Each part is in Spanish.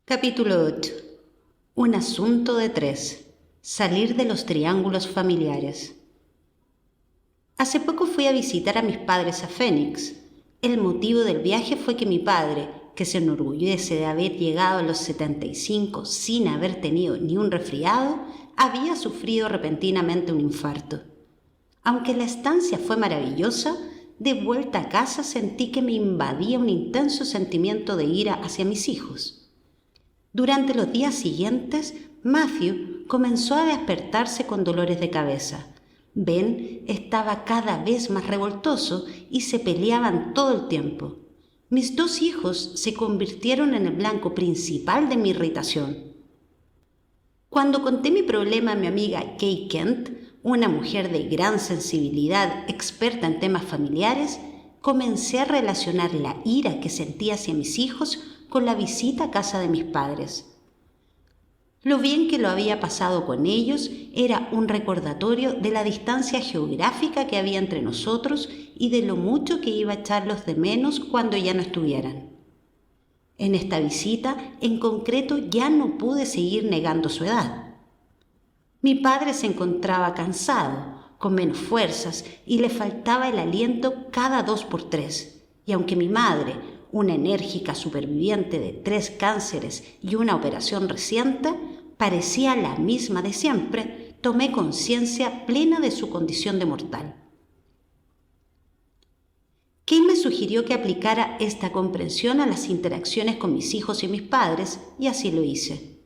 Capítulo 8. Un asunto de tres. Salir de los triángulos familiares. Hace poco fui a visitar a mis padres a Phoenix. El motivo del viaje fue que mi padre, que se enorgullece de haber llegado a los 75 sin haber tenido ni un resfriado, había sufrido repentinamente un infarto. Aunque la estancia fue maravillosa, de vuelta a casa sentí que me invadía un intenso sentimiento de ira hacia mis hijos. Durante los días siguientes, Matthew comenzó a despertarse con dolores de cabeza. Ben estaba cada vez más revoltoso y se peleaban todo el tiempo. Mis dos hijos se convirtieron en el blanco principal de mi irritación. Cuando conté mi problema a mi amiga Kay Kent, una mujer de gran sensibilidad experta en temas familiares, comencé a relacionar la ira que sentía hacia mis hijos con la visita a casa de mis padres. Lo bien que lo había pasado con ellos era un recordatorio de la distancia geográfica que había entre nosotros y de lo mucho que iba a echarlos de menos cuando ya no estuvieran. En esta visita, en concreto, ya no pude seguir negando su edad. Mi padre se encontraba cansado, con menos fuerzas y le faltaba el aliento cada 2 por 3, y aunque mi madre, una enérgica superviviente de 3 cánceres y una operación reciente, parecía la misma de siempre, tomé conciencia plena de su condición de mortal. Kay me sugirió que aplicara esta comprensión a las interacciones con mis hijos y mis padres, y así lo hice.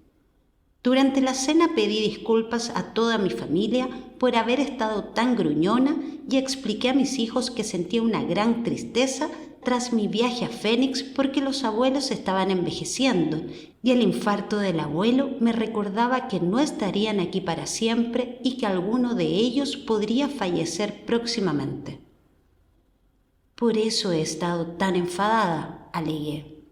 Durante la cena pedí disculpas a toda mi familia por haber estado tan gruñona y expliqué a mis hijos que sentía una gran tristeza tras mi viaje a Phoenix porque los abuelos estaban envejeciendo y el infarto del abuelo me recordaba que no estarían aquí para siempre y que alguno de ellos podría fallecer próximamente. Por eso he estado tan enfadada, alegué.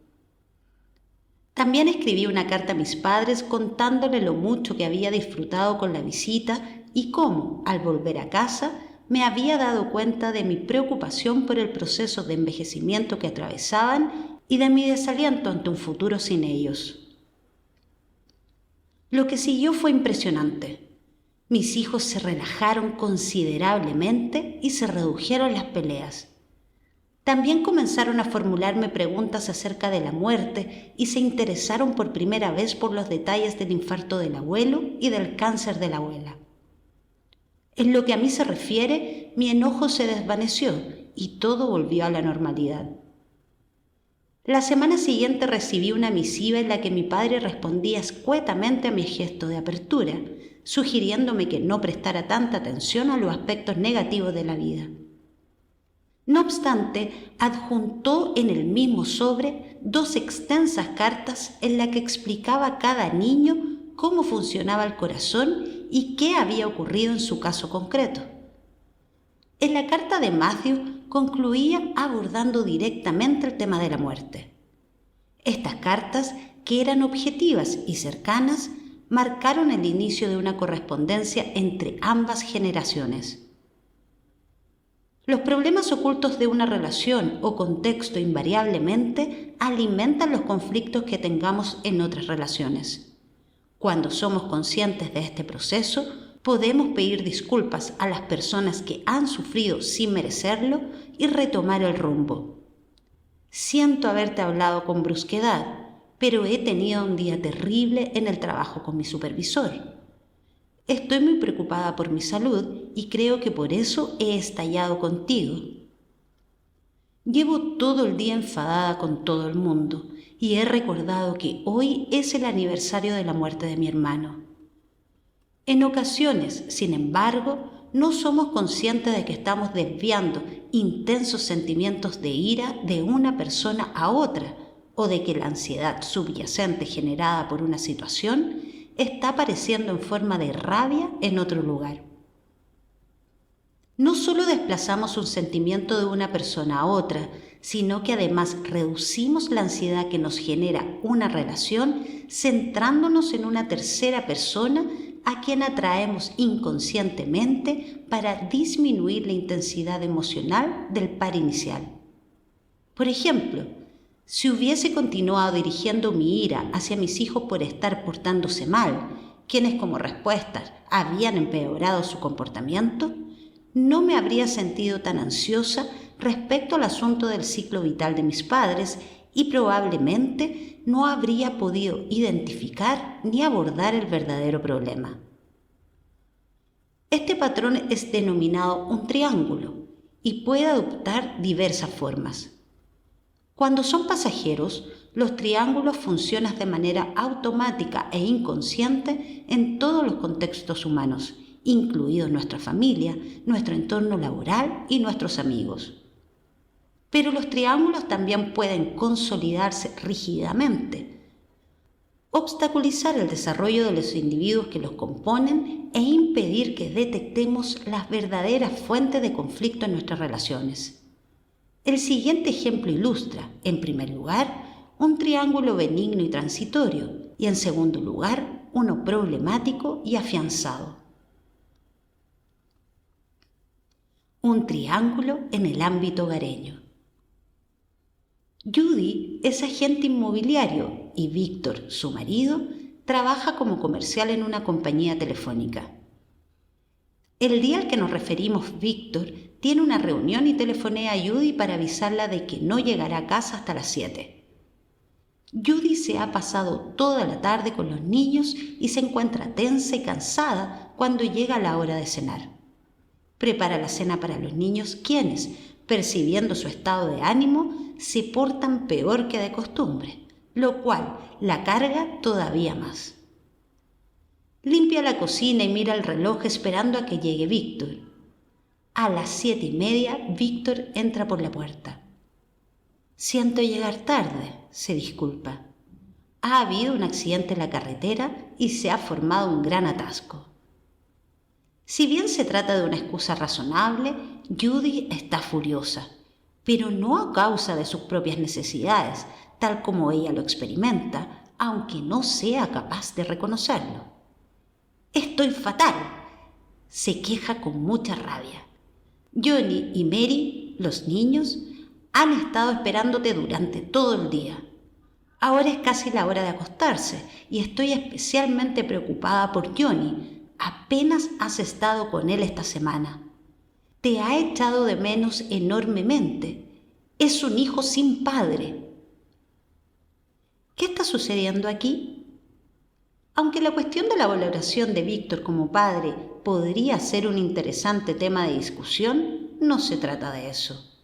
También escribí una carta a mis padres contándole lo mucho que había disfrutado con la visita y cómo, al volver a casa, me había dado cuenta de mi preocupación por el proceso de envejecimiento que atravesaban y de mi desaliento ante un futuro sin ellos. Lo que siguió fue impresionante. Mis hijos se relajaron considerablemente y se redujeron las peleas. También comenzaron a formularme preguntas acerca de la muerte y se interesaron por primera vez por los detalles del infarto del abuelo y del cáncer de la abuela. En lo que a mí se refiere, mi enojo se desvaneció y todo volvió a la normalidad. La semana siguiente recibí una misiva en la que mi padre respondía escuetamente a mi gesto de apertura, sugiriéndome que no prestara tanta atención a los aspectos negativos de la vida. No obstante, adjuntó en el mismo sobre 2 extensas cartas en las que explicaba a cada niño cómo funcionaba el corazón y qué había ocurrido en su caso concreto. En la carta de Matthew concluía abordando directamente el tema de la muerte. Estas cartas, que eran objetivas y cercanas, marcaron el inicio de una correspondencia entre ambas generaciones. Los problemas ocultos de una relación o contexto invariablemente alimentan los conflictos que tengamos en otras relaciones. Cuando somos conscientes de este proceso, podemos pedir disculpas a las personas que han sufrido sin merecerlo y retomar el rumbo. Siento haberte hablado con brusquedad, pero he tenido un día terrible en el trabajo con mi supervisor. Estoy muy preocupada por mi salud y creo que por eso he estallado contigo. Llevo todo el día enfadada con todo el mundo y he recordado que hoy es el aniversario de la muerte de mi hermano. En ocasiones, sin embargo, no somos conscientes de que estamos desviando intensos sentimientos de ira de una persona a otra o de que la ansiedad subyacente generada por una situación está apareciendo en forma de rabia en otro lugar. No solo desplazamos un sentimiento de una persona a otra, sino que además reducimos la ansiedad que nos genera una relación centrándonos en una tercera persona a quien atraemos inconscientemente para disminuir la intensidad emocional del par inicial. Por ejemplo, Si hubiese continuado dirigiendo mi ira hacia mis hijos por estar portándose mal, quienes como respuesta habían empeorado su comportamiento, no me habría sentido tan ansiosa respecto al asunto del ciclo vital de mis padres y probablemente no habría podido identificar ni abordar el verdadero problema. Este patrón es denominado un triángulo y puede adoptar diversas formas. Cuando son pasajeros, los triángulos funcionan de manera automática e inconsciente en todos los contextos humanos, incluidos nuestra familia, nuestro entorno laboral y nuestros amigos. Pero los triángulos también pueden consolidarse rígidamente, obstaculizar el desarrollo de los individuos que los componen e impedir que detectemos las verdaderas fuentes de conflicto en nuestras relaciones. El siguiente ejemplo ilustra, en primer lugar, un triángulo benigno y transitorio, y en segundo lugar, uno problemático y afianzado. Un triángulo en el ámbito hogareño. Judy es agente inmobiliario y Víctor, su marido, trabaja como comercial en una compañía telefónica. El día al que nos referimos, Víctor tiene una reunión y telefonea a Judy para avisarla de que no llegará a casa hasta las 7. Judy se ha pasado toda la tarde con los niños y se encuentra tensa y cansada cuando llega la hora de cenar. Prepara la cena para los niños, quienes, percibiendo su estado de ánimo, se portan peor que de costumbre, lo cual la carga todavía más. Limpia la cocina y mira el reloj esperando a que llegue Víctor. A las 7:30, Víctor entra por la puerta. Siento llegar tarde, se disculpa. Ha habido un accidente en la carretera y se ha formado un gran atasco. Si bien se trata de una excusa razonable, Judy está furiosa, pero no a causa de sus propias necesidades, tal como ella lo experimenta, aunque no sea capaz de reconocerlo. «Estoy fatal», se queja con mucha rabia. «Johnny y Mary, los niños, han estado esperándote durante todo el día. Ahora es casi la hora de acostarse y estoy especialmente preocupada por Johnny. Apenas has estado con él esta semana. Te ha echado de menos enormemente. Es un hijo sin padre». ¿Qué está sucediendo aquí? Aunque la cuestión de la valoración de Víctor como padre podría ser un interesante tema de discusión, no se trata de eso.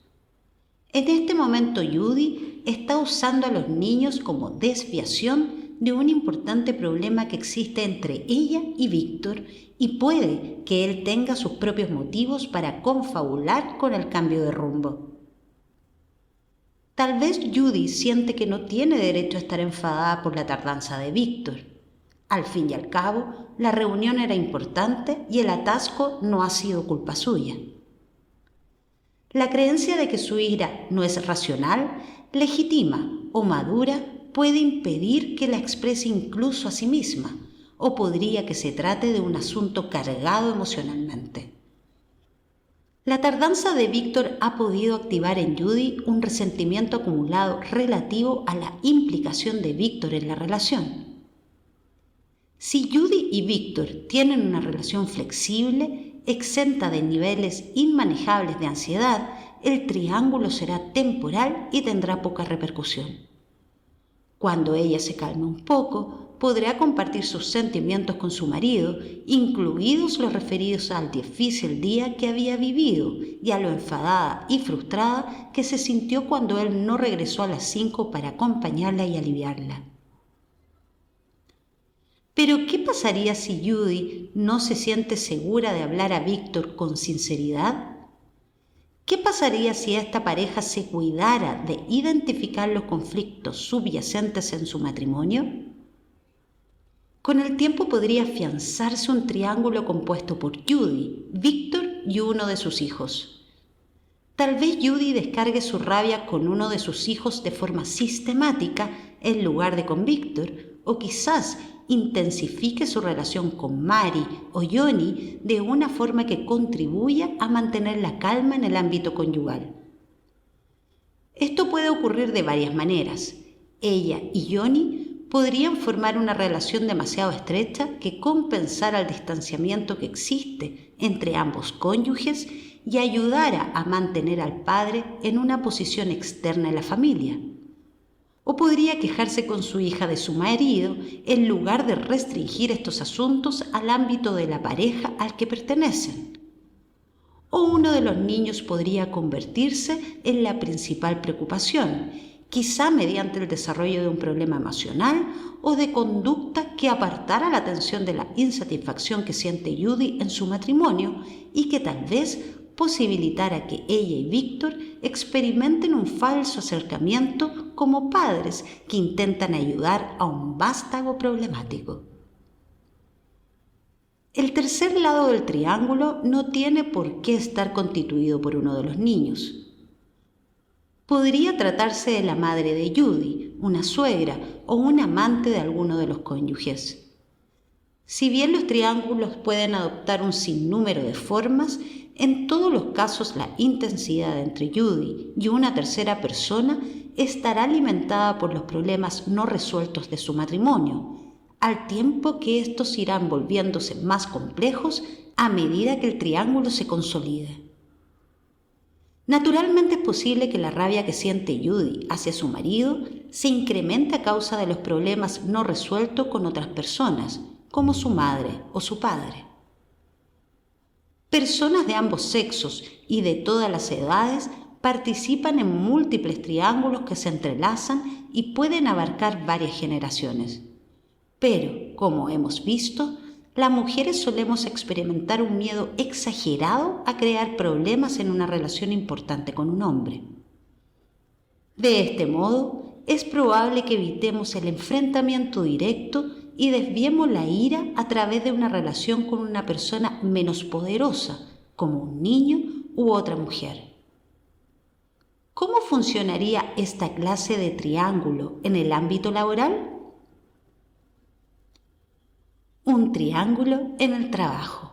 En este momento Judy está usando a los niños como desviación de un importante problema que existe entre ella y Víctor y puede que él tenga sus propios motivos para confabular con el cambio de rumbo. Tal vez Judy siente que no tiene derecho a estar enfadada por la tardanza de Víctor. Al fin y al cabo, la reunión era importante y el atasco no ha sido culpa suya. La creencia de que su ira no es racional, legítima o madura puede impedir que la exprese incluso a sí misma, o podría que se trate de un asunto cargado emocionalmente. La tardanza de Víctor ha podido activar en Judy un resentimiento acumulado relativo a la implicación de Víctor en la relación. Si Judy y Víctor tienen una relación flexible, exenta de niveles inmanejables de ansiedad, el triángulo será temporal y tendrá poca repercusión. Cuando ella se calme un poco, podrá compartir sus sentimientos con su marido, incluidos los referidos al difícil día que había vivido y a lo enfadada y frustrada que se sintió cuando él no regresó a las 5 para acompañarla y aliviarla. Pero, ¿qué pasaría si Judy no se siente segura de hablar a Víctor con sinceridad? ¿Qué pasaría si esta pareja se cuidara de identificar los conflictos subyacentes en su matrimonio? Con el tiempo podría afianzarse un triángulo compuesto por Judy, Víctor y uno de sus hijos. Tal vez Judy descargue su rabia con uno de sus hijos de forma sistemática en lugar de con Víctor, o quizás intensifique su relación con Mary o Johnny de una forma que contribuya a mantener la calma en el ámbito conyugal. Esto puede ocurrir de varias maneras. Ella y Johnny podrían formar una relación demasiado estrecha que compensara el distanciamiento que existe entre ambos cónyuges y ayudara a mantener al padre en una posición externa en la familia. O podría quejarse con su hija de su marido en lugar de restringir estos asuntos al ámbito de la pareja al que pertenecen. O uno de los niños podría convertirse en la principal preocupación, quizá mediante el desarrollo de un problema emocional o de conducta que apartara la atención de la insatisfacción que siente Judy en su matrimonio y que tal vez posibilitara que ella y Víctor experimenten un falso acercamiento como padres que intentan ayudar a un vástago problemático. El tercer lado del triángulo no tiene por qué estar constituido por uno de los niños. Podría tratarse de la madre de Judy, una suegra o un amante de alguno de los cónyuges. Si bien los triángulos pueden adoptar un sinnúmero de formas, en todos los casos la intensidad entre Judy y una tercera persona estará alimentada por los problemas no resueltos de su matrimonio, al tiempo que estos irán volviéndose más complejos a medida que el triángulo se consolide. Naturalmente es posible que la rabia que siente Judy hacia su marido se incremente a causa de los problemas no resueltos con otras personas, como su madre o su padre. Personas de ambos sexos y de todas las edades participan en múltiples triángulos que se entrelazan y pueden abarcar varias generaciones. Pero, como hemos visto, las mujeres solemos experimentar un miedo exagerado a crear problemas en una relación importante con un hombre. De este modo, es probable que evitemos el enfrentamiento directo y desviemos la ira a través de una relación con una persona menos poderosa, como un niño u otra mujer. ¿Cómo funcionaría esta clase de triángulo en el ámbito laboral? Un triángulo en el trabajo.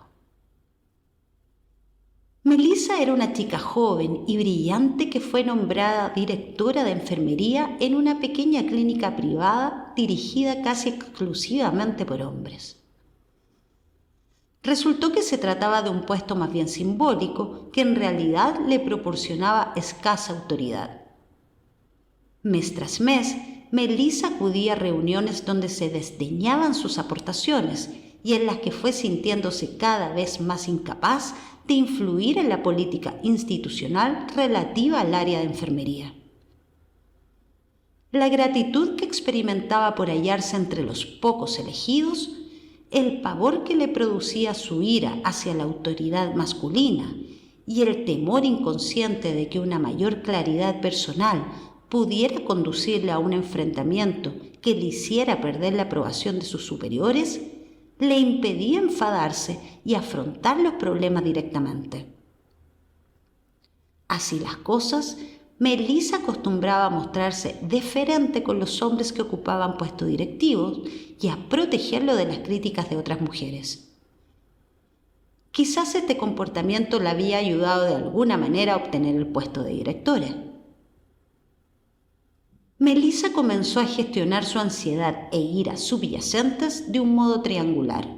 Melissa era una chica joven y brillante que fue nombrada directora de enfermería en una pequeña clínica privada dirigida casi exclusivamente por hombres. Resultó que se trataba de un puesto más bien simbólico que en realidad le proporcionaba escasa autoridad. Mes tras mes, Melissa acudía a reuniones donde se desdeñaban sus aportaciones y en las que fue sintiéndose cada vez más incapaz de influir en la política institucional relativa al área de enfermería. La gratitud que experimentaba por hallarse entre los pocos elegidos, el pavor que le producía su ira hacia la autoridad masculina y el temor inconsciente de que una mayor claridad personal pudiera conducirle a un enfrentamiento que le hiciera perder la aprobación de sus superiores, le impedía enfadarse y afrontar los problemas directamente. Así las cosas, Melissa acostumbraba a mostrarse deferente con los hombres que ocupaban puestos directivos y a protegerlo de las críticas de otras mujeres. Quizás este comportamiento le había ayudado de alguna manera a obtener el puesto de directora. Melissa comenzó a gestionar su ansiedad e ira subyacentes de un modo triangular.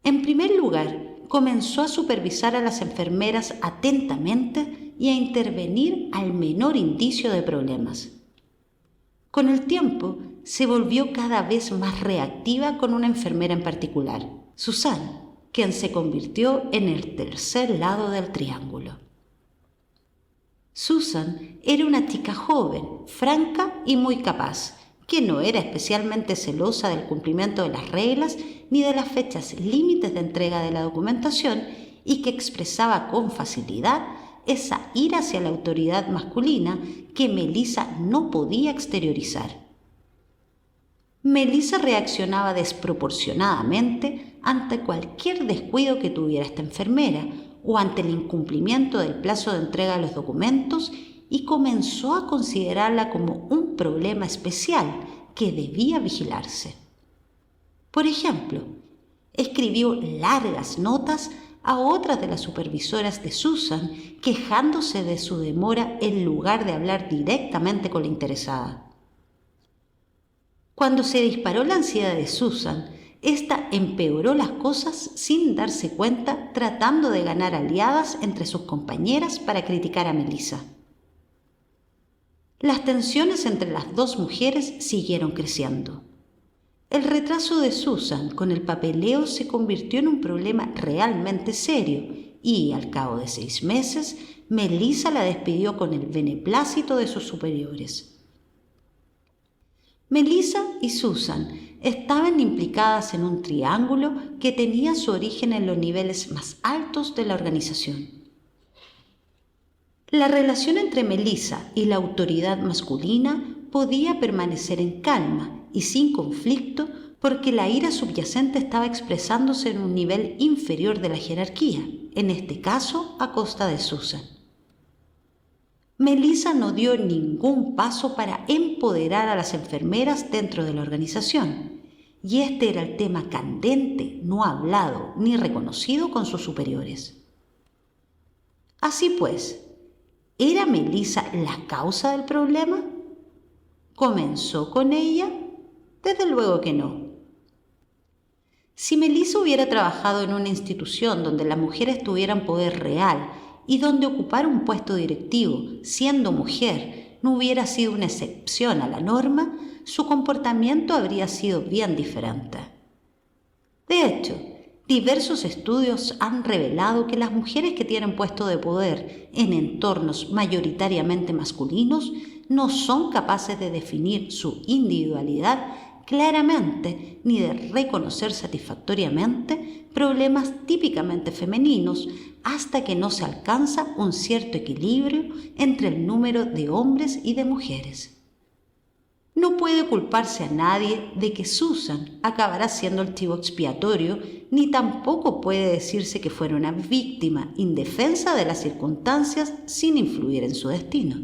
En primer lugar, comenzó a supervisar a las enfermeras atentamente y a intervenir al menor indicio de problemas. Con el tiempo, se volvió cada vez más reactiva con una enfermera en particular, Susan, quien se convirtió en el tercer lado del triángulo. Susan era una chica joven, franca y muy capaz, que no era especialmente celosa del cumplimiento de las reglas ni de las fechas límites de entrega de la documentación y que expresaba con facilidad esa ira hacia la autoridad masculina que Melissa no podía exteriorizar. Melissa reaccionaba desproporcionadamente ante cualquier descuido que tuviera esta enfermera o ante el incumplimiento del plazo de entrega de los documentos y comenzó a considerarla como un problema especial que debía vigilarse. Por ejemplo, escribió largas notas a otras de las supervisoras de Susan quejándose de su demora en lugar de hablar directamente con la interesada. Cuando se disparó la ansiedad de Susan, ésta empeoró las cosas sin darse cuenta, tratando de ganar aliadas entre sus compañeras para criticar a Melissa. Las tensiones entre las dos mujeres siguieron creciendo. El retraso de Susan con el papeleo se convirtió en un problema realmente serio y, al cabo de 6 meses, Melissa la despidió con el beneplácito de sus superiores. Melissa y Susan estaban implicadas en un triángulo que tenía su origen en los niveles más altos de la organización. La relación entre Melissa y la autoridad masculina podía permanecer en calma y sin conflicto porque la ira subyacente estaba expresándose en un nivel inferior de la jerarquía, en este caso a costa de Susan. Melissa no dio ningún paso para empoderar a las enfermeras dentro de la organización, y este era el tema candente, no hablado ni reconocido con sus superiores. Así pues, ¿era Melissa la causa del problema? ¿Comenzó con ella? Desde luego que no. Si Melissa hubiera trabajado en una institución donde las mujeres tuvieran poder real y donde ocupar un puesto directivo, siendo mujer, no hubiera sido una excepción a la norma, su comportamiento habría sido bien diferente. De hecho, diversos estudios han revelado que las mujeres que tienen puesto de poder en entornos mayoritariamente masculinos no son capaces de definir su individualidad claramente ni de reconocer satisfactoriamente problemas típicamente femeninos hasta que no se alcanza un cierto equilibrio entre el número de hombres y de mujeres. No puede culparse a nadie de que Susan acabará siendo el chivo expiatorio, ni tampoco puede decirse que fuera una víctima indefensa de las circunstancias sin influir en su destino.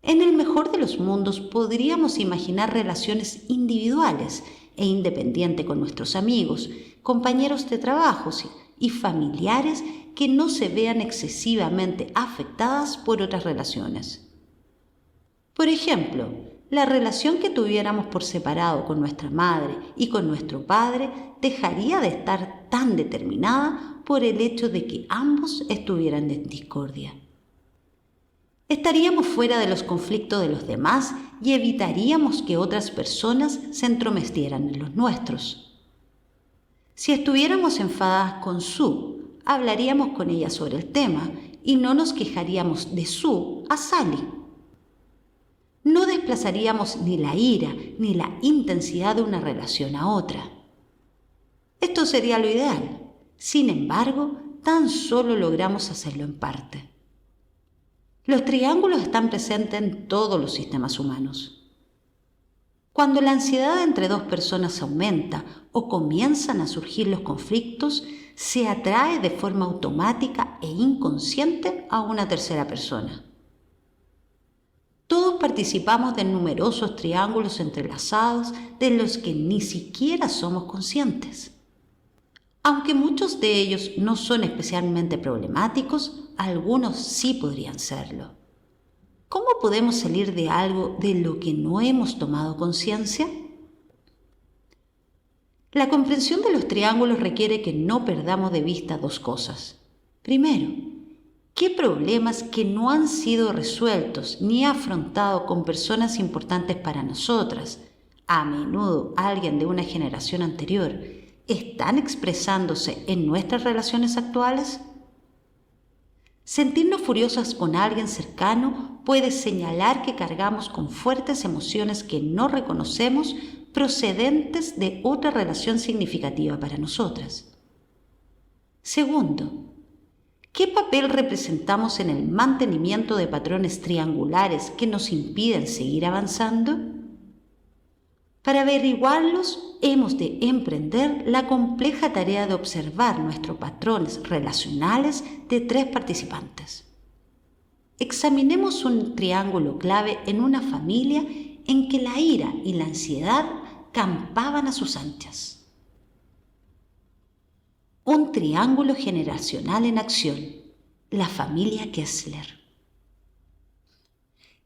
En el mejor de los mundos podríamos imaginar relaciones individuales e independientes con nuestros amigos, compañeros de trabajo y familiares que no se vean excesivamente afectadas por otras relaciones. Por ejemplo, la relación que tuviéramos por separado con nuestra madre y con nuestro padre dejaría de estar tan determinada por el hecho de que ambos estuvieran en discordia. Estaríamos fuera de los conflictos de los demás y evitaríamos que otras personas se entrometieran en los nuestros. Si estuviéramos enfadadas con Sue, hablaríamos con ella sobre el tema y no nos quejaríamos de Sue a Sally. No desplazaríamos ni la ira ni la intensidad de una relación a otra. Esto sería lo ideal. Sin embargo, tan solo logramos hacerlo en parte. Los triángulos están presentes en todos los sistemas humanos. Cuando la ansiedad entre dos personas aumenta o comienzan a surgir los conflictos, se atrae de forma automática e inconsciente a una tercera persona. Todos participamos de numerosos triángulos entrelazados de los que ni siquiera somos conscientes. Aunque muchos de ellos no son especialmente problemáticos, algunos sí podrían serlo. ¿Cómo podemos salir de algo de lo que no hemos tomado conciencia? La comprensión de los triángulos requiere que no perdamos de vista dos cosas. Primero, ¿qué problemas que no han sido resueltos ni afrontados con personas importantes para nosotras, a menudo alguien de una generación anterior, están expresándose en nuestras relaciones actuales? Sentirnos furiosas con alguien cercano puede señalar que cargamos con fuertes emociones que no reconocemos procedentes de otra relación significativa para nosotras. Segundo, ¿qué papel representamos en el mantenimiento de patrones triangulares que nos impiden seguir avanzando? Para averiguarlos, hemos de emprender la compleja tarea de observar nuestros patrones relacionales de 3 participantes. Examinemos un triángulo clave en una familia en que la ira y la ansiedad campaban a sus anchas. Un triángulo generacional en acción. La familia Kessler.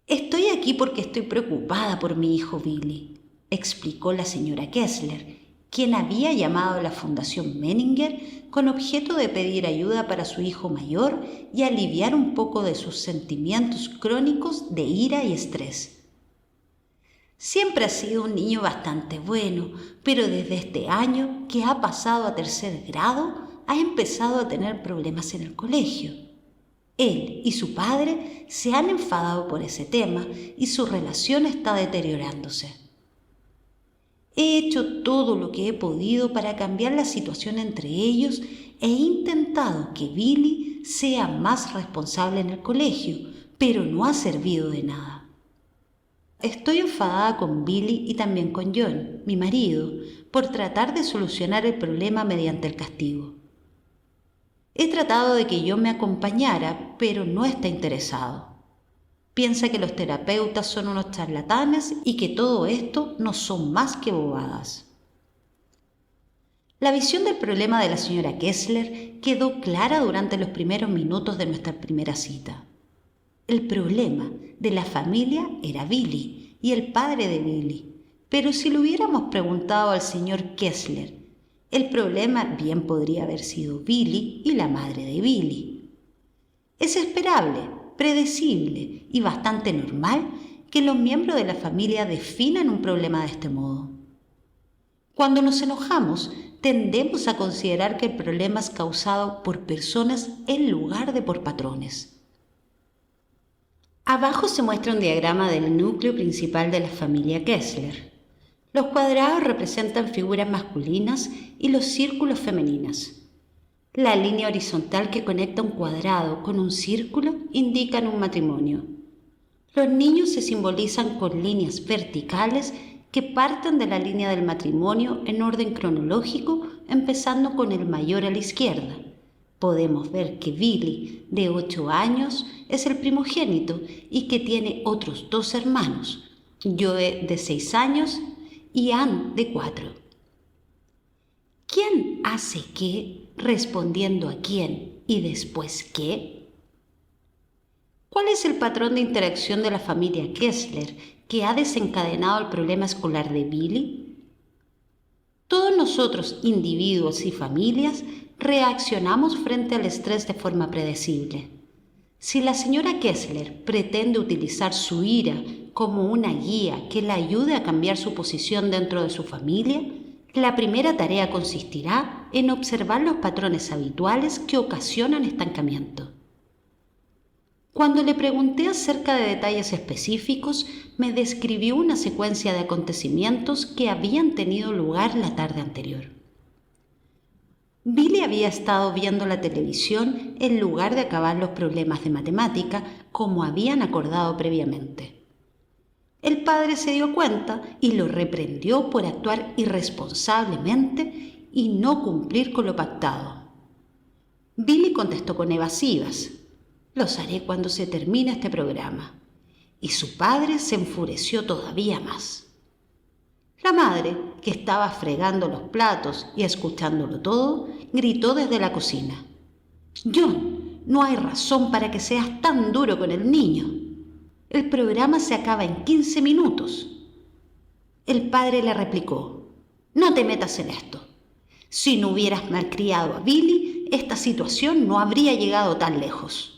Estoy aquí porque estoy preocupada por mi hijo Billy, explicó la señora Kessler, quien había llamado a la Fundación Menninger con objeto de pedir ayuda para su hijo mayor y aliviar un poco de sus sentimientos crónicos de ira y estrés. Siempre ha sido un niño bastante bueno, pero desde este año que ha pasado a tercer grado, ha empezado a tener problemas en el colegio. Él y su padre se han enfadado por ese tema y su relación está deteriorándose. He hecho todo lo que he podido para cambiar la situación entre ellos e he intentado que Billy sea más responsable en el colegio, pero no ha servido de nada. Estoy enfadada con Billy y también con John, mi marido, por tratar de solucionar el problema mediante el castigo. He tratado de que John me acompañara, pero no está interesado. Piensa que los terapeutas son unos charlatanes y que todo esto no son más que bobadas. La visión del problema de la señora Kessler quedó clara durante los primeros minutos de nuestra primera cita. El problema de la familia era Billy y el padre de Billy, pero si le hubiéramos preguntado al señor Kessler, el problema bien podría haber sido Billy y la madre de Billy. Es esperable, predecible y bastante normal que los miembros de la familia definan un problema de este modo. Cuando nos enojamos, tendemos a considerar que el problema es causado por personas en lugar de por patrones. Abajo se muestra un diagrama del núcleo principal de la familia Kessler. Los cuadrados representan figuras masculinas y los círculos femeninas. La línea horizontal que conecta un cuadrado con un círculo indica un matrimonio. Los niños se simbolizan con líneas verticales que parten de la línea del matrimonio en orden cronológico, empezando con el mayor a la izquierda. Podemos ver que Billy, de 8 años, es el primogénito y que tiene otros 2 hermanos, Joe, de 6 años, y Ann, de 4. ¿Quién hace qué respondiendo a quién y después qué? ¿Cuál es el patrón de interacción de la familia Kessler que ha desencadenado el problema escolar de Billy? Todos nosotros, individuos y familias, reaccionamos frente al estrés de forma predecible. Si la señora Kessler pretende utilizar su ira como una guía que la ayude a cambiar su posición dentro de su familia, la primera tarea consistirá en observar los patrones habituales que ocasionan estancamiento. Cuando le pregunté acerca de detalles específicos, me describió una secuencia de acontecimientos que habían tenido lugar la tarde anterior. Billy había estado viendo la televisión en lugar de acabar los problemas de matemática como habían acordado previamente. El padre se dio cuenta y lo reprendió por actuar irresponsablemente y no cumplir con lo pactado. Billy contestó con evasivas: «Los haré cuando se termine este programa». Y su padre se enfureció todavía más. La madre, que estaba fregando los platos y escuchándolo todo, gritó desde la cocina: «John, no hay razón para que seas tan duro con el niño. El programa se acaba en 15 minutos. El padre le replicó: «No te metas en esto. Si no hubieras malcriado a Billy, esta situación no habría llegado tan lejos».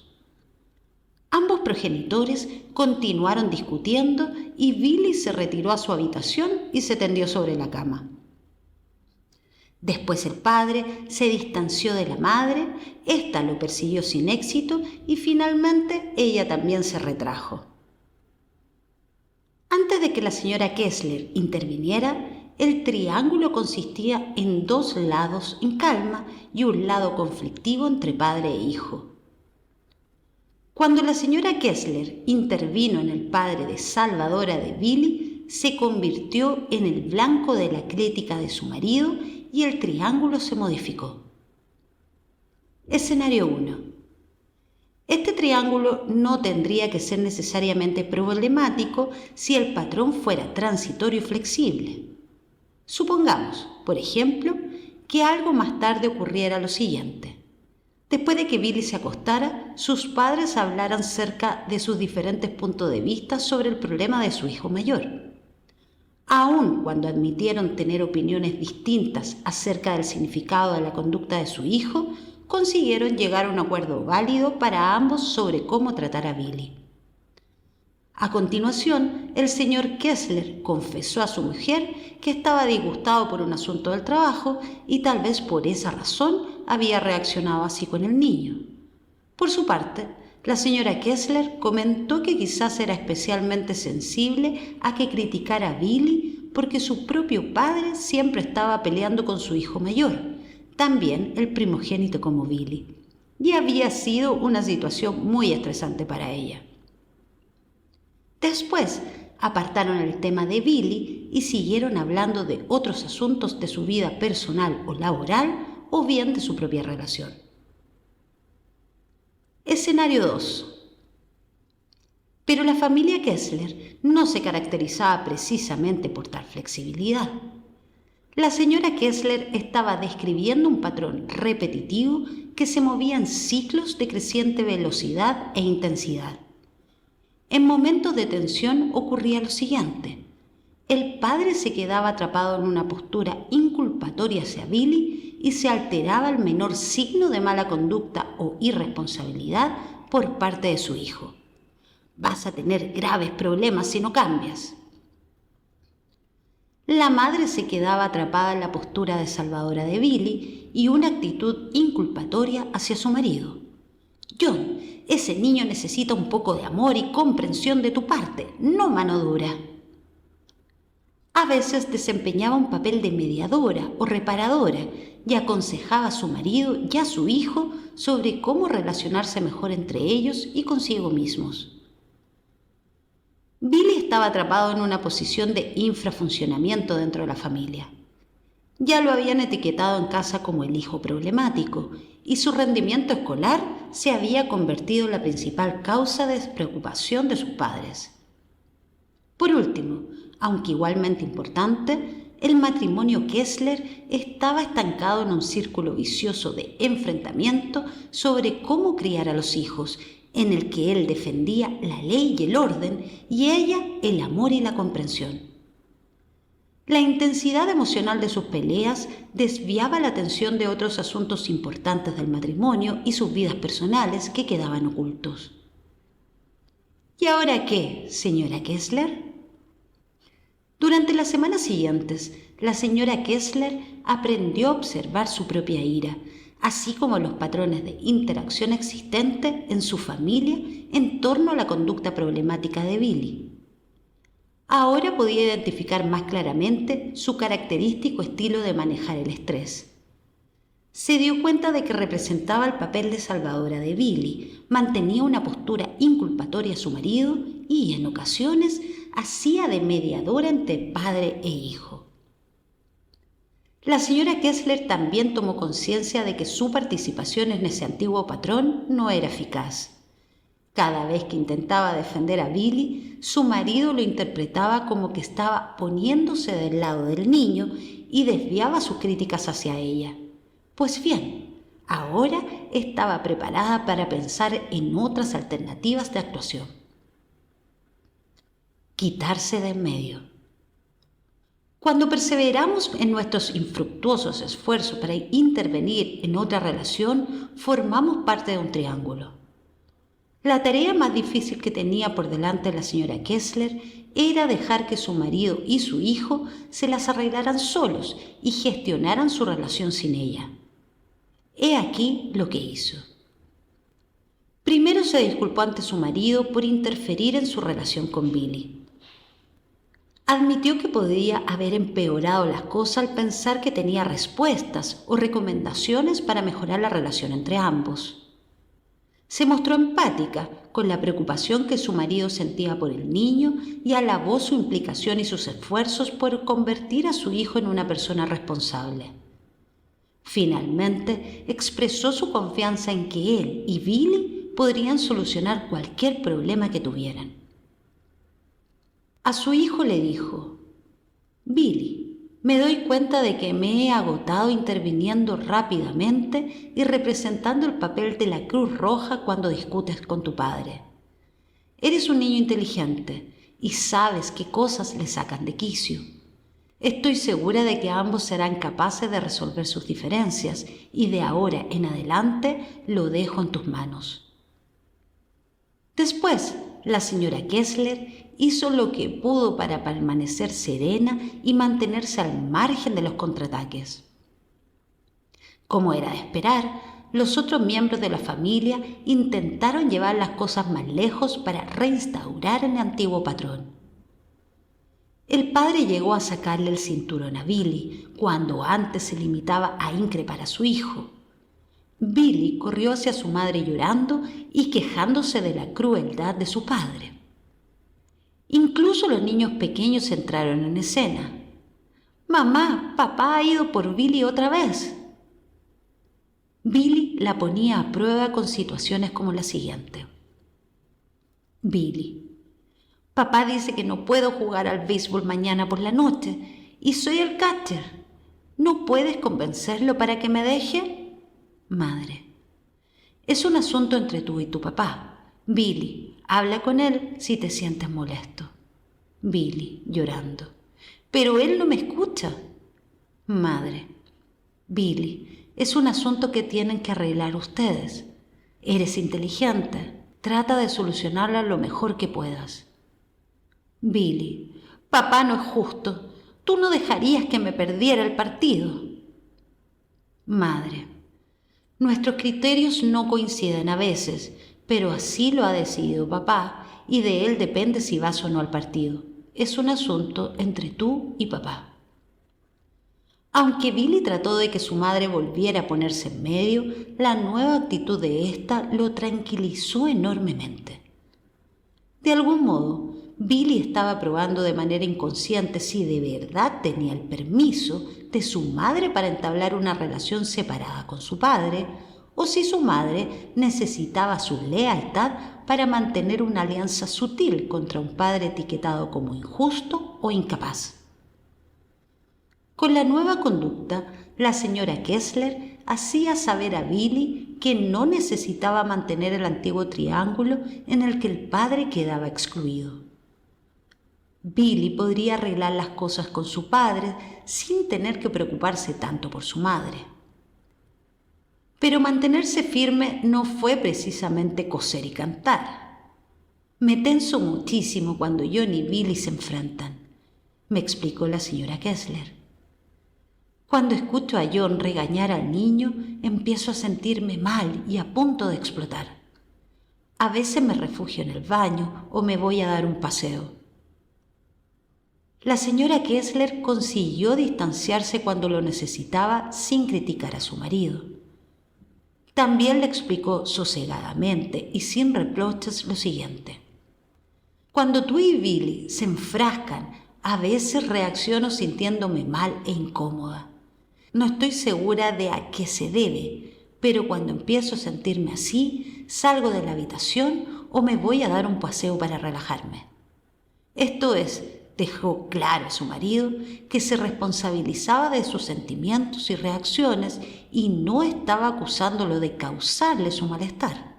Ambos progenitores continuaron discutiendo y Billy se retiró a su habitación y se tendió sobre la cama. Después el padre se distanció de la madre, ésta lo persiguió sin éxito y finalmente ella también se retrajo. Antes de que la señora Kessler interviniera, el triángulo consistía en 2 lados en calma y un lado conflictivo entre padre e hijo. Cuando la señora Kessler intervino en el padre desalvadora de Billy, se convirtió en el blanco de la crítica de su marido y el triángulo se modificó. Escenario 1. Este triángulo no tendría que ser necesariamente problemático si el patrón fuera transitorio y flexible. Supongamos, por ejemplo, que algo más tarde ocurriera lo siguiente. Después de que Billy se acostara, sus padres hablaran acerca de sus diferentes puntos de vista sobre el problema de su hijo mayor. Aun cuando admitieron tener opiniones distintas acerca del significado de la conducta de su hijo, consiguieron llegar a un acuerdo válido para ambos sobre cómo tratar a Billy. A continuación, el señor Kessler confesó a su mujer que estaba disgustado por un asunto del trabajo y tal vez por esa razón había reaccionado así con el niño. Por su parte, la señora Kessler comentó que quizás era especialmente sensible a que criticara a Billy porque su propio padre siempre estaba peleando con su hijo mayor, también el primogénito como Billy, y había sido una situación muy estresante para ella. Después apartaron el tema de Billy y siguieron hablando de otros asuntos de su vida personal o laboral o bien de su propia relación. Escenario 2. Pero la familia Kessler no se caracterizaba precisamente por tal flexibilidad. La señora Kessler estaba describiendo un patrón repetitivo que se movía en ciclos de creciente velocidad e intensidad. En momentos de tensión ocurría lo siguiente. El padre se quedaba atrapado en una postura inculpatoria hacia Billy y se alteraba el menor signo de mala conducta o irresponsabilidad por parte de su hijo. Vas a tener graves problemas si no cambias. La madre se quedaba atrapada en la postura desalvadora de Billy y una actitud inculpatoria hacia su marido. John, ese niño necesita un poco de amor y comprensión de tu parte, no mano dura. A veces desempeñaba un papel de mediadora o reparadora y aconsejaba a su marido y a su hijo sobre cómo relacionarse mejor entre ellos y consigo mismos. Billy estaba atrapado en una posición de infrafuncionamiento dentro de la familia. Ya lo habían etiquetado en casa como el hijo problemático y su rendimiento escolar se había convertido en la principal causa de despreocupación de sus padres. Por último, aunque igualmente importante, el matrimonio Kessler estaba estancado en un círculo vicioso de enfrentamiento sobre cómo criar a los hijos, en el que él defendía la ley y el orden y ella el amor y la comprensión. La intensidad emocional de sus peleas desviaba la atención de otros asuntos importantes del matrimonio y sus vidas personales que quedaban ocultos. ¿Y ahora qué, señora Kessler? Durante las semanas siguientes, la señora Kessler aprendió a observar su propia ira, así como los patrones de interacción existentes en su familia en torno a la conducta problemática de Billy. Ahora podía identificar más claramente su característico estilo de manejar el estrés. Se dio cuenta de que representaba el papel de salvadora de Billy, mantenía una postura inculpatoria a su marido y, en ocasiones, hacía de mediadora entre padre e hijo. La señora Kessler también tomó conciencia de que su participación en ese antiguo patrón no era eficaz. Cada vez que intentaba defender a Billy, su marido lo interpretaba como que estaba poniéndose del lado del niño y desviaba sus críticas hacia ella. Pues bien, ahora estaba preparada para pensar en otras alternativas de actuación. Quitarse de en medio. Cuando perseveramos en nuestros infructuosos esfuerzos para intervenir en otra relación, formamos parte de un triángulo. La tarea más difícil que tenía por delante la señora Kessler era dejar que su marido y su hijo se las arreglaran solos y gestionaran su relación sin ella. He aquí lo que hizo. Primero se disculpó ante su marido por interferir en su relación con Billy. Admitió que podía haber empeorado las cosas al pensar que tenía respuestas o recomendaciones para mejorar la relación entre ambos. Se mostró empática con la preocupación que su marido sentía por el niño y alabó su implicación y sus esfuerzos por convertir a su hijo en una persona responsable. Finalmente, expresó su confianza en que él y Billy podrían solucionar cualquier problema que tuvieran. A su hijo le dijo: «Billy, Me doy cuenta de que me he agotado interviniendo rápidamente y representando el papel de la Cruz Roja cuando discutes con tu padre. Eres un niño inteligente y sabes qué cosas le sacan de quicio. Estoy segura de que ambos serán capaces de resolver sus diferencias y de ahora en adelante lo dejo en tus manos. Después, la señora Kessler hizo lo que pudo para permanecer serena y mantenerse al margen de los contraataques. Como era de esperar, los otros miembros de la familia intentaron llevar las cosas más lejos para reinstaurar el antiguo patrón. El padre llegó a sacarle el cinturón a Billy, cuando antes se limitaba a increpar a su hijo. Billy corrió hacia su madre llorando y quejándose de la crueldad de su padre. Incluso los niños pequeños entraron en escena. «Mamá, papá ha ido por Billy otra vez». Billy la ponía a prueba con situaciones como la siguiente. Billy: «Papá dice que no puedo jugar al béisbol mañana por la noche y soy el catcher. ¿No puedes convencerlo para que me deje?» Madre: «Es un asunto entre tú y tu papá. Billy, habla con él si te sientes molesto». Billy, llorando: «Pero él no me escucha». Madre: «Billy, es un asunto que tienen que arreglar ustedes. Eres inteligente. Trata de solucionarlo lo mejor que puedas». Billy: «Papá no es justo. Tú no dejarías que me perdiera el partido». Madre: «Nuestros criterios no coinciden a veces, pero así lo ha decidido papá y de él depende si vas o no al partido. Es un asunto entre tú y papá». Aunque Billy trató de que su madre volviera a ponerse en medio, la nueva actitud de ésta lo tranquilizó enormemente. De algún modo, Billy estaba probando de manera inconsciente si de verdad tenía el permiso de su madre para entablar una relación separada con su padre, o si su madre necesitaba su lealtad para mantener una alianza sutil contra un padre etiquetado como injusto o incapaz. Con la nueva conducta, la señora Kessler hacía saber a Billy que no necesitaba mantener el antiguo triángulo en el que el padre quedaba excluido. Billy podría arreglar las cosas con su padre sin tener que preocuparse tanto por su madre. Pero mantenerse firme no fue precisamente coser y cantar. «Me tenso muchísimo cuando John y Billy se enfrentan», me explicó la señora Kessler. «Cuando escucho a John regañar al niño, empiezo a sentirme mal y a punto de explotar. A veces me refugio en el baño o me voy a dar un paseo». La señora Kessler consiguió distanciarse cuando lo necesitaba sin criticar a su marido. También le explicó sosegadamente y sin reproches lo siguiente: «Cuando tú y Billy se enfrascan, a veces reacciono sintiéndome mal e incómoda. No estoy segura de a qué se debe, pero cuando empiezo a sentirme así, salgo de la habitación o me voy a dar un paseo para relajarme». Esto es, dejó claro a su marido que se responsabilizaba de sus sentimientos y reacciones y no estaba acusándolo de causarle su malestar.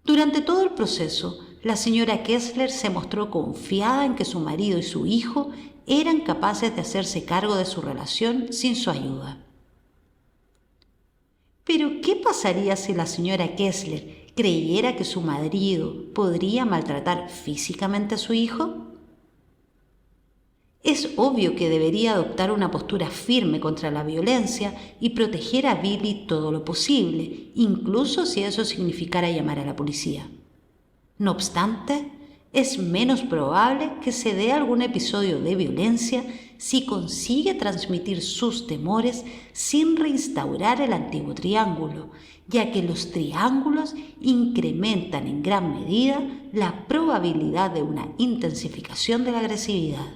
Durante todo el proceso, la señora Kessler se mostró confiada en que su marido y su hijo eran capaces de hacerse cargo de su relación sin su ayuda. Pero, ¿qué pasaría si la señora Kessler creyera que su marido podría maltratar físicamente a su hijo? Es obvio que debería adoptar una postura firme contra la violencia y proteger a Billy todo lo posible, incluso si eso significara llamar a la policía. No obstante, es menos probable que se dé algún episodio de violencia si consigue transmitir sus temores sin reinstaurar el antiguo triángulo, ya que los triángulos incrementan en gran medida la probabilidad de una intensificación de la agresividad.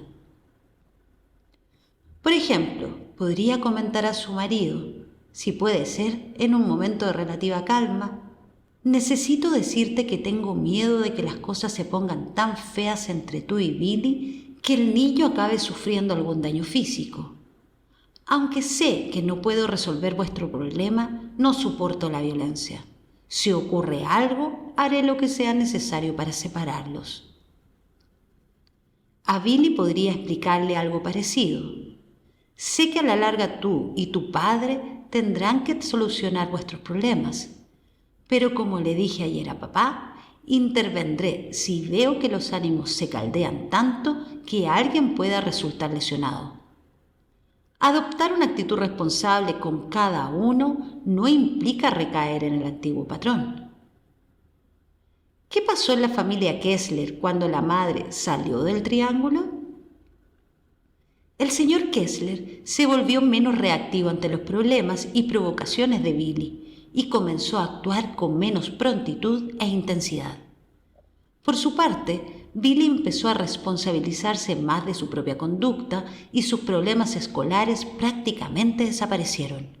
Por ejemplo, podría comentar a su marido, si puede ser en un momento de relativa calma: «Necesito decirte que tengo miedo de que las cosas se pongan tan feas entre tú y Billy que el niño acabe sufriendo algún daño físico. Aunque sé que no puedo resolver vuestro problema, no soporto la violencia. Si ocurre algo, haré lo que sea necesario para separarlos. A Billy podría explicarle algo parecido. Sé que a la larga tú y tu padre tendrán que solucionar vuestros problemas, pero como le dije ayer a papá, intervendré si veo que los ánimos se caldean tanto que alguien pueda resultar lesionado. Adoptar una actitud responsable con cada uno no implica recaer en el antiguo patrón. ¿Qué pasó en la familia Kessler cuando la madre salió del triángulo? El señor Kessler se volvió menos reactivo ante los problemas y provocaciones de Billy y comenzó a actuar con menos prontitud e intensidad. Por su parte, Billy empezó a responsabilizarse más de su propia conducta y sus problemas escolares prácticamente desaparecieron.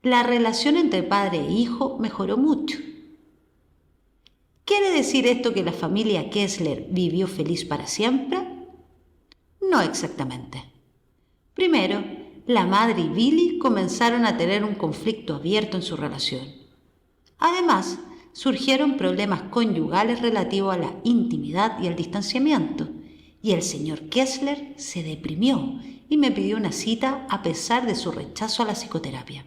La relación entre padre e hijo mejoró mucho. ¿Quiere decir esto que la familia Kessler vivió feliz para siempre? No exactamente. Primero, la madre y Billy comenzaron a tener un conflicto abierto en su relación. Además, surgieron problemas conyugales relativos a la intimidad y al distanciamiento, y el señor Kessler se deprimió y me pidió una cita a pesar de su rechazo a la psicoterapia.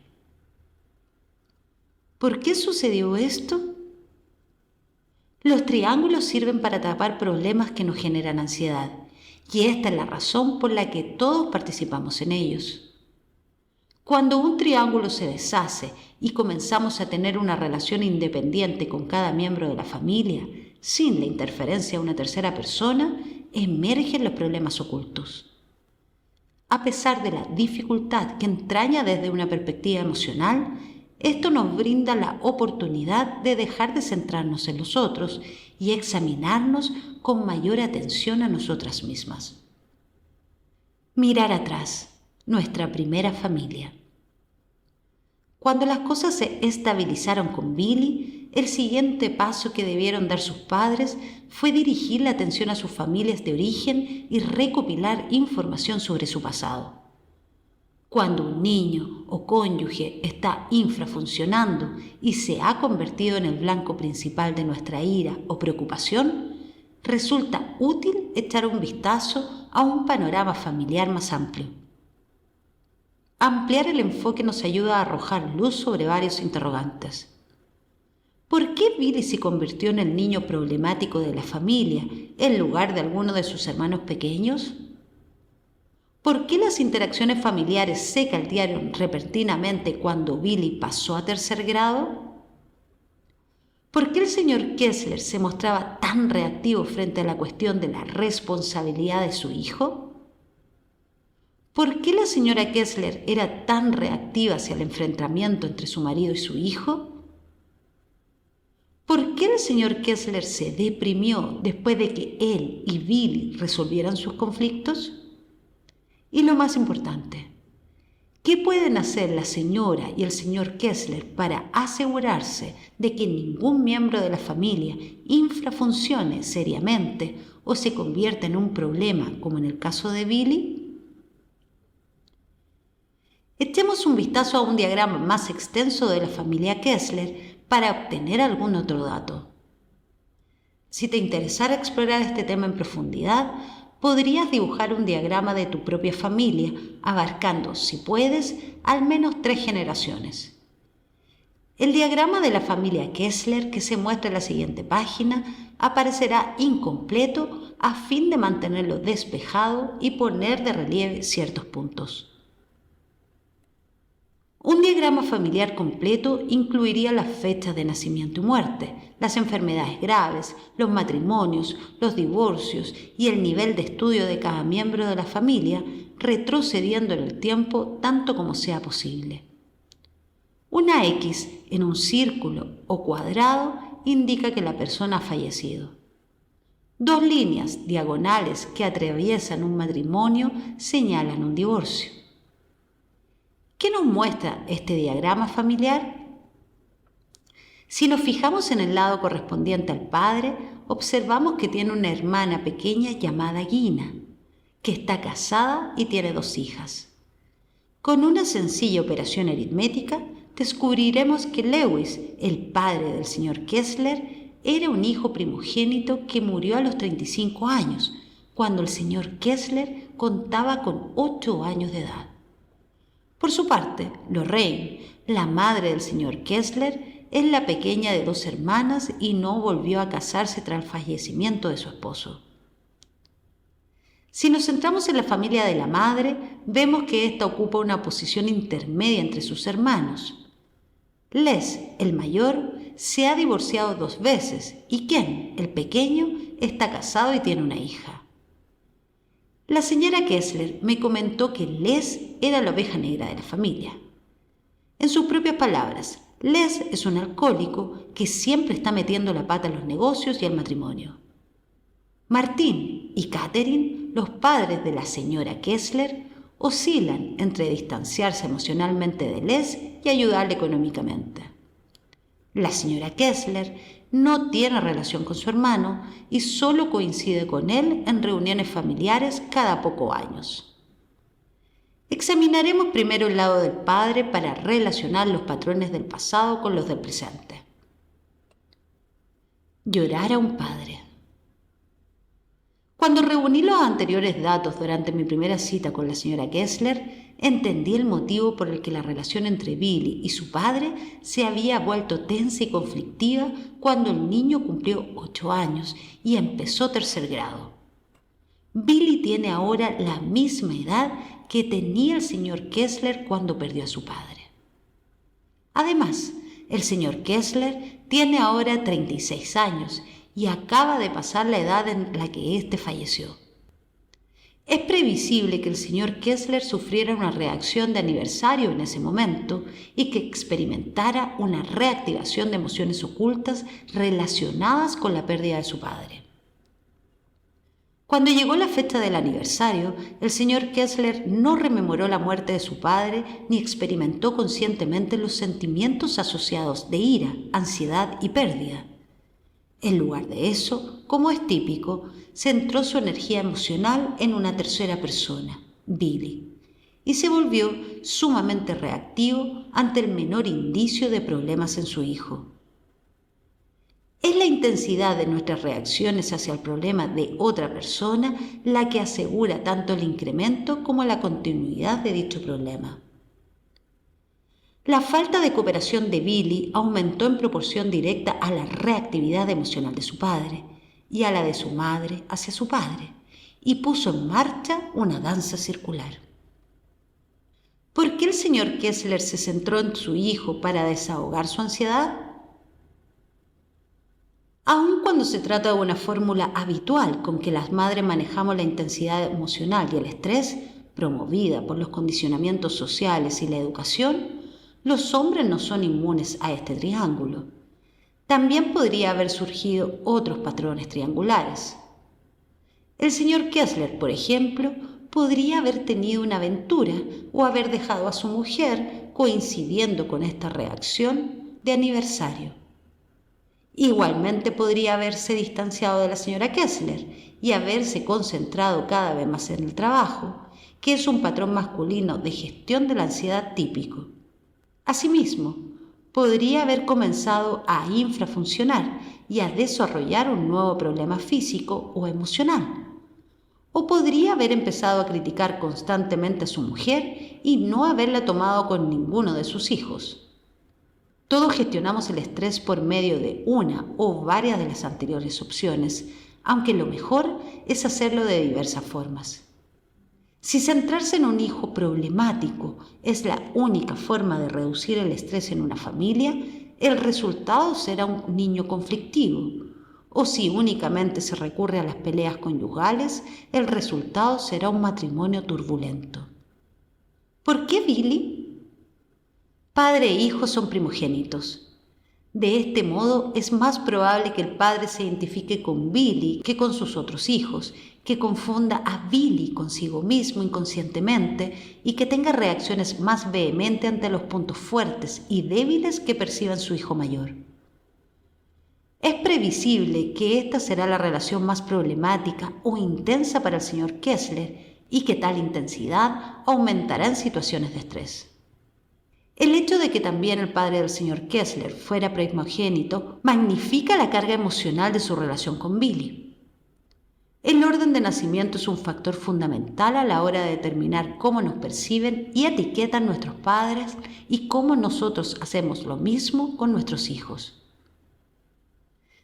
¿Por qué sucedió esto? Los triángulos sirven para tapar problemas que nos generan ansiedad, y esta es la razón por la que todos participamos en ellos. Cuando un triángulo se deshace y comenzamos a tener una relación independiente con cada miembro de la familia, sin la interferencia de una tercera persona, emergen los problemas ocultos. A pesar de la dificultad que entraña desde una perspectiva emocional, esto nos brinda la oportunidad de dejar de centrarnos en los otros y examinarnos con mayor atención a nosotras mismas. Mirar atrás, nuestra primera familia. Cuando las cosas se estabilizaron con Billy, el siguiente paso que debieron dar sus padres fue dirigir la atención a sus familias de origen y recopilar información sobre su pasado. Cuando un niño o cónyuge está infrafuncionando y se ha convertido en el blanco principal de nuestra ira o preocupación, resulta útil echar un vistazo a un panorama familiar más amplio. Ampliar el enfoque nos ayuda a arrojar luz sobre varios interrogantes. ¿Por qué Billy se convirtió en el niño problemático de la familia en lugar de alguno de sus hermanos pequeños? ¿Por qué las interacciones familiares se caldearon repentinamente cuando Billy pasó a tercer grado? ¿Por qué el señor Kessler se mostraba tan reactivo frente a la cuestión de la responsabilidad de su hijo? ¿Por qué la señora Kessler era tan reactiva hacia el enfrentamiento entre su marido y su hijo? ¿Por qué el señor Kessler se deprimió después de que él y Billy resolvieran sus conflictos? Y lo más importante, ¿qué pueden hacer la señora y el señor Kessler para asegurarse de que ningún miembro de la familia infrafuncione seriamente o se convierta en un problema, como en el caso de Billy? Echemos un vistazo a un diagrama más extenso de la familia Kessler para obtener algún otro dato. Si te interesara explorar este tema en profundidad, podrías dibujar un diagrama de tu propia familia, abarcando, si puedes, al menos 3 generaciones. El diagrama de la familia Kessler, que se muestra en la siguiente página, aparecerá incompleto a fin de mantenerlo despejado y poner de relieve ciertos puntos. Un diagrama familiar completo incluiría las fechas de nacimiento y muerte, las enfermedades graves, los matrimonios, los divorcios y el nivel de estudio de cada miembro de la familia, retrocediendo en el tiempo tanto como sea posible. Una X en un círculo o cuadrado indica que la persona ha fallecido. 2 líneas diagonales que atraviesan un matrimonio señalan un divorcio. ¿Qué nos muestra este diagrama familiar? Si nos fijamos en el lado correspondiente al padre, observamos que tiene una hermana pequeña llamada Gina, que está casada y tiene 2 hijas. Con una sencilla operación aritmética, descubriremos que Lewis, el padre del señor Kessler, era un hijo primogénito que murió a los 35 años, cuando el señor Kessler contaba con 8 años de edad. Por su parte, Lorraine, la madre del señor Kessler, es la pequeña de 2 hermanas y no volvió a casarse tras el fallecimiento de su esposo. Si nos centramos en la familia de la madre, vemos que ésta ocupa una posición intermedia entre sus hermanos. Les, el mayor, se ha divorciado 2 veces y Ken, el pequeño, está casado y tiene una hija. La señora Kessler me comentó que Les era la oveja negra de la familia. En sus propias palabras, Les es un alcohólico que siempre está metiendo la pata en los negocios y el matrimonio. Martín y Catherine, los padres de la señora Kessler, oscilan entre distanciarse emocionalmente de Les y ayudarle económicamente. La señora Kessler no tiene relación con su hermano y solo coincide con él en reuniones familiares cada pocos años. Examinaremos primero el lado del padre para relacionar los patrones del pasado con los del presente. Llorar a un padre. Cuando reuní los anteriores datos durante mi primera cita con la señora Kessler, entendí el motivo por el que la relación entre Billy y su padre se había vuelto tensa y conflictiva cuando el niño cumplió 8 años y empezó 3er grado. Billy tiene ahora la misma edad que tenía el señor Kessler cuando perdió a su padre. Además, el señor Kessler tiene ahora 36 años y acaba de pasar la edad en la que éste falleció. Es previsible que el señor Kessler sufriera una reacción de aniversario en ese momento y que experimentara una reactivación de emociones ocultas relacionadas con la pérdida de su padre. Cuando llegó la fecha del aniversario, el señor Kessler no rememoró la muerte de su padre ni experimentó conscientemente los sentimientos asociados de ira, ansiedad y pérdida. En lugar de eso, como es típico, centró su energía emocional en una tercera persona, Billy, y se volvió sumamente reactivo ante el menor indicio de problemas en su hijo. Es la intensidad de nuestras reacciones hacia el problema de otra persona la que asegura tanto el incremento como la continuidad de dicho problema. La falta de cooperación de Billy aumentó en proporción directa a la reactividad emocional de su padre y a la de su madre hacia su padre, y puso en marcha una danza circular. ¿Por qué el señor Kessler se centró en su hijo para desahogar su ansiedad? Aun cuando se trata de una fórmula habitual con que las madres manejamos la intensidad emocional y el estrés, promovida por los condicionamientos sociales y la educación, los hombres no son inmunes a este triángulo. También podría haber surgido otros patrones triangulares. El señor Kessler, por ejemplo, podría haber tenido una aventura o haber dejado a su mujer coincidiendo con esta reacción de aniversario. Igualmente podría haberse distanciado de la señora Kessler y haberse concentrado cada vez más en el trabajo, que es un patrón masculino de gestión de la ansiedad típico. Asimismo, podría haber comenzado a infrafuncionar y a desarrollar un nuevo problema físico o emocional. O podría haber empezado a criticar constantemente a su mujer y no haberla tomado con ninguno de sus hijos. Todos gestionamos el estrés por medio de una o varias de las anteriores opciones, aunque lo mejor es hacerlo de diversas formas. Si centrarse en un hijo problemático es la única forma de reducir el estrés en una familia, el resultado será un niño conflictivo. O si únicamente se recurre a las peleas conyugales, el resultado será un matrimonio turbulento. ¿Por qué Billy? Padre e hijo son primogénitos. De este modo es más probable que el padre se identifique con Billy que con sus otros hijos, que confunda a Billy consigo mismo inconscientemente y que tenga reacciones más vehementes ante los puntos fuertes y débiles que perciba en su hijo mayor. Es previsible que esta será la relación más problemática o intensa para el señor Kessler y que tal intensidad aumentará en situaciones de estrés. El hecho de que también el padre del señor Kessler fuera primogénito magnifica la carga emocional de su relación con Billy. El orden de nacimiento es un factor fundamental a la hora de determinar cómo nos perciben y etiquetan nuestros padres y cómo nosotros hacemos lo mismo con nuestros hijos.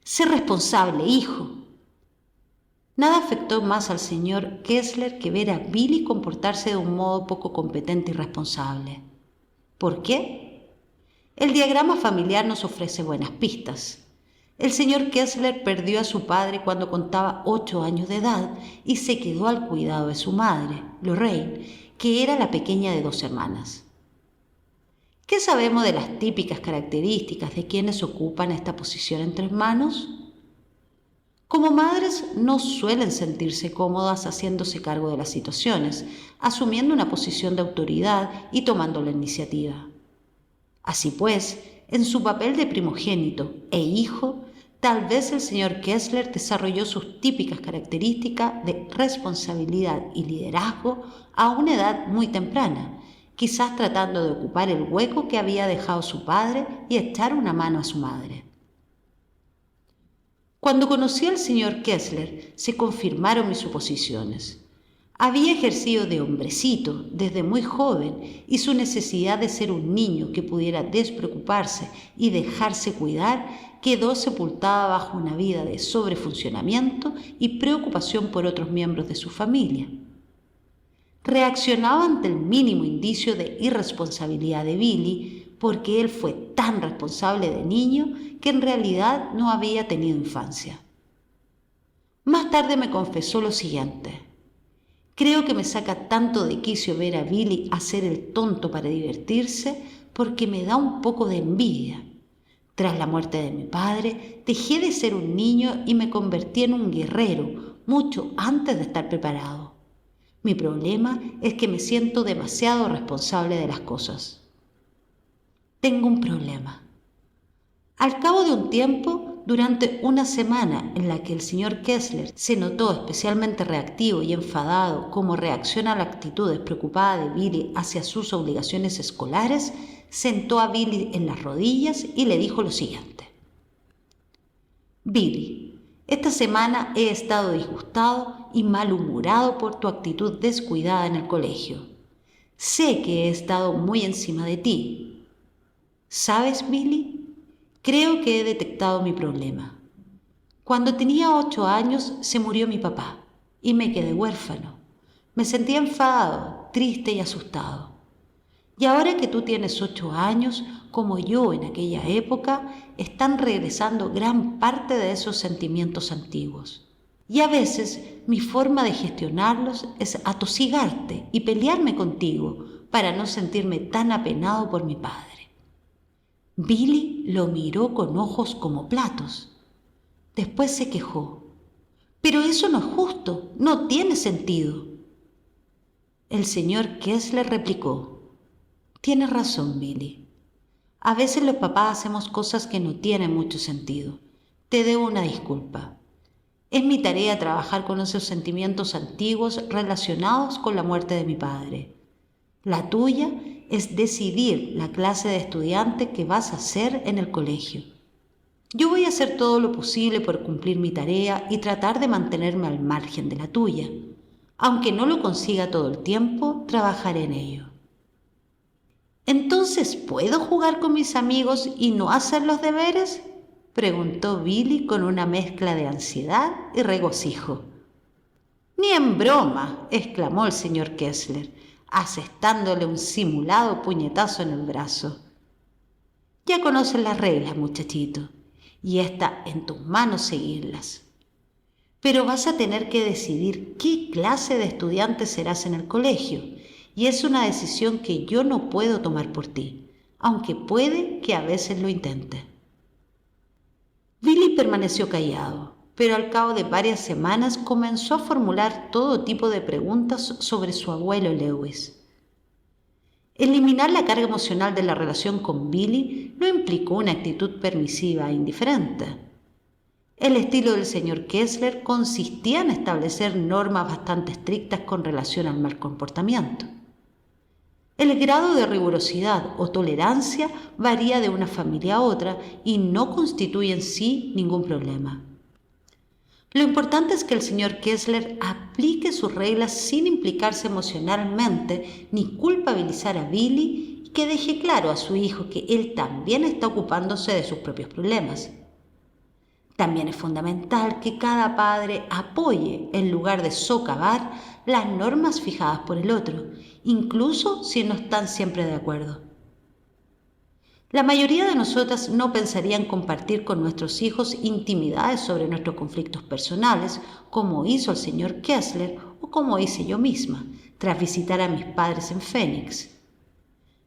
Sé responsable, hijo. Nada afectó más al señor Kessler que ver a Billy comportarse de un modo poco competente y responsable. ¿Por qué? El diagrama familiar nos ofrece buenas pistas. El señor Kessler perdió a su padre cuando contaba 8 años de edad y se quedó al cuidado de su madre, Lorraine, que era la pequeña de 2 hermanas. ¿Qué sabemos de las típicas características de quienes ocupan esta posición entre hermanos? Como madres no suelen sentirse cómodas haciéndose cargo de las situaciones, asumiendo una posición de autoridad y tomando la iniciativa. Así pues, en su papel de primogénito e hijo, tal vez el señor Kessler desarrolló sus típicas características de responsabilidad y liderazgo a una edad muy temprana, quizás tratando de ocupar el hueco que había dejado su padre y echar una mano a su madre. Cuando conocí al señor Kessler, se confirmaron mis suposiciones. Había ejercido de hombrecito desde muy joven y su necesidad de ser un niño que pudiera despreocuparse y dejarse cuidar quedó sepultada bajo una vida de sobrefuncionamiento y preocupación por otros miembros de su familia. Reaccionaba ante el mínimo indicio de irresponsabilidad de Billy porque él fue tan responsable de niño que en realidad no había tenido infancia. Más tarde me confesó lo siguiente: creo que me saca tanto de quicio ver a Billy hacer el tonto para divertirse porque me da un poco de envidia. Tras la muerte de mi padre, dejé de ser un niño y me convertí en un guerrero mucho antes de estar preparado. Mi problema es que me siento demasiado responsable de las cosas. Tengo un problema. Al cabo de un tiempo, durante una semana en la que el señor Kessler se notó especialmente reactivo y enfadado como reacción a la actitud despreocupada de Billy hacia sus obligaciones escolares, sentó a Billy en las rodillas y le dijo lo siguiente: Billy, esta semana he estado disgustado y malhumorado por tu actitud descuidada en el colegio. Sé que he estado muy encima de ti. ¿Sabes, Billy? Creo que he detectado mi problema. Cuando tenía 8 años se murió mi papá y me quedé huérfano. Me sentía enfadado, triste y asustado. Y ahora que tú tienes 8 años, como yo en aquella época, están regresando gran parte de esos sentimientos antiguos. Y a veces mi forma de gestionarlos es atosigarte y pelearme contigo para no sentirme tan apenado por mi padre. Billy lo miró con ojos como platos. Después se quejó. Pero eso no es justo, no tiene sentido. El señor Kessler replicó: tienes razón, Billy. A veces los papás hacemos cosas que no tienen mucho sentido. Te debo una disculpa. Es mi tarea trabajar con esos sentimientos antiguos relacionados con la muerte de mi padre. La tuya es decidir la clase de estudiante que vas a ser en el colegio. Yo voy a hacer todo lo posible por cumplir mi tarea y tratar de mantenerme al margen de la tuya. Aunque no lo consiga todo el tiempo, trabajaré en ello. ¿Entonces puedo jugar con mis amigos y no hacer los deberes?, preguntó Billy con una mezcla de ansiedad y regocijo. Ni en broma, exclamó el señor Kessler, asestándole un simulado puñetazo en el brazo. Ya conoces las reglas, muchachito, y está en tus manos seguirlas. Pero vas a tener que decidir qué clase de estudiante serás en el colegio, y es una decisión que yo no puedo tomar por ti, aunque puede que a veces lo intente. Billy permaneció callado, pero al cabo de varias semanas comenzó a formular todo tipo de preguntas sobre su abuelo Lewis. Eliminar la carga emocional de la relación con Billy no implicó una actitud permisiva e indiferente. El estilo del señor Kessler consistía en establecer normas bastante estrictas con relación al mal comportamiento. El grado de rigurosidad o tolerancia varía de una familia a otra y no constituye en sí ningún problema. Lo importante es que el señor Kessler aplique sus reglas sin implicarse emocionalmente ni culpabilizar a Billy y que deje claro a su hijo que él también está ocupándose de sus propios problemas. También es fundamental que cada padre apoye en lugar de socavar las normas fijadas por el otro, incluso si no están siempre de acuerdo. La mayoría de nosotras no pensarían compartir con nuestros hijos intimidades sobre nuestros conflictos personales, como hizo el señor Kessler o como hice yo misma, tras visitar a mis padres en Phoenix.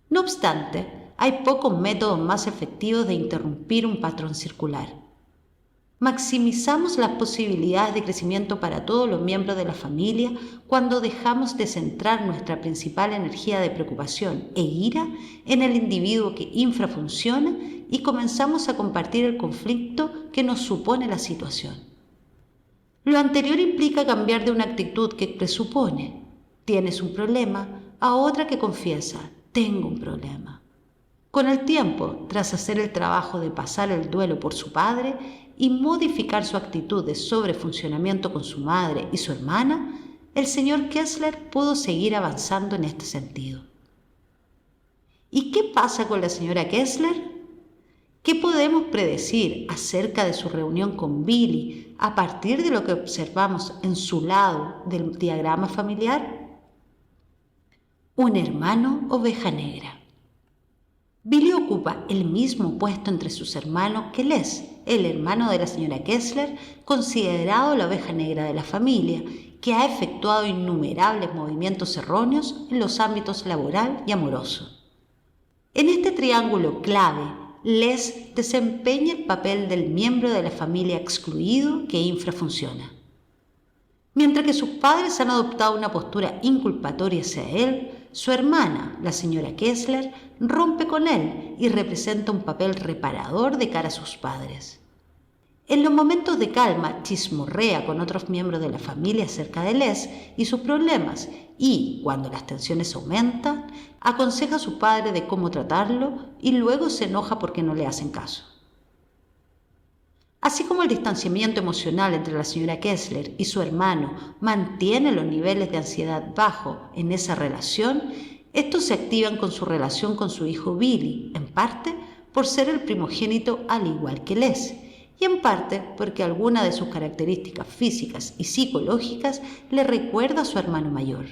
No obstante, hay pocos métodos más efectivos de interrumpir un patrón circular. Maximizamos las posibilidades de crecimiento para todos los miembros de la familia cuando dejamos de centrar nuestra principal energía de preocupación e ira en el individuo que infrafunciona y comenzamos a compartir el conflicto que nos supone la situación. Lo anterior implica cambiar de una actitud que presupone «tienes un problema» a otra que confiesa «tengo un problema». Con el tiempo, tras hacer el trabajo de pasar el duelo por su padre y modificar su actitud de sobrefuncionamiento con su madre y su hermana, el señor Kessler pudo seguir avanzando en este sentido. ¿Y qué pasa con la señora Kessler? ¿Qué podemos predecir acerca de su reunión con Billy a partir de lo que observamos en su lado del diagrama familiar? Un hermano oveja negra. Billy ocupa el mismo puesto entre sus hermanos que Les, el hermano de la señora Kessler, considerado la oveja negra de la familia, que ha efectuado innumerables movimientos erróneos en los ámbitos laboral y amoroso. En este triángulo clave, Les desempeña el papel del miembro de la familia excluido que infrafunciona. Mientras que sus padres han adoptado una postura inculpatoria hacia él, su hermana, la señora Kessler, rompe con él y representa un papel reparador de cara a sus padres. En los momentos de calma, chismorrea con otros miembros de la familia acerca de Les y sus problemas y, cuando las tensiones aumentan, aconseja a su padre de cómo tratarlo y luego se enoja porque no le hacen caso. Así como el distanciamiento emocional entre la señora Kessler y su hermano mantiene los niveles de ansiedad bajos en esa relación, estos se activan con su relación con su hijo Billy, en parte por ser el primogénito al igual que Les, y en parte porque alguna de sus características físicas y psicológicas le recuerda a su hermano mayor.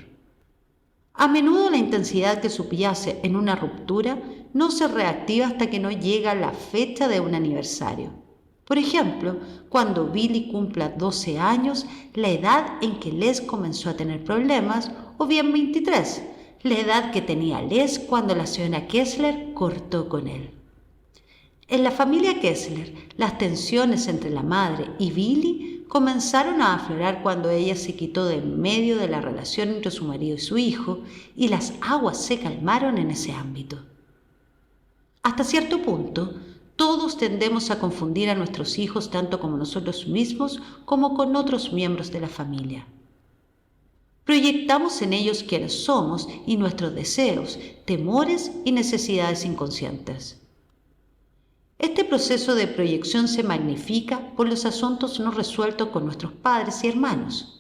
A menudo la intensidad que subyace en una ruptura no se reactiva hasta que no llega la fecha de un aniversario. Por ejemplo, cuando Billy cumpla 12 años, la edad en que Les comenzó a tener problemas, o bien 23, la edad que tenía Les cuando la señora Kessler cortó con él. En la familia Kessler, las tensiones entre la madre y Billy comenzaron a aflorar cuando ella se quitó de en medio de la relación entre su marido y su hijo, y las aguas se calmaron en ese ámbito. Hasta cierto punto, todos tendemos a confundir a nuestros hijos tanto como nosotros mismos como con otros miembros de la familia. Proyectamos en ellos quienes somos y nuestros deseos, temores y necesidades inconscientes. Este proceso de proyección se magnifica por los asuntos no resueltos con nuestros padres y hermanos.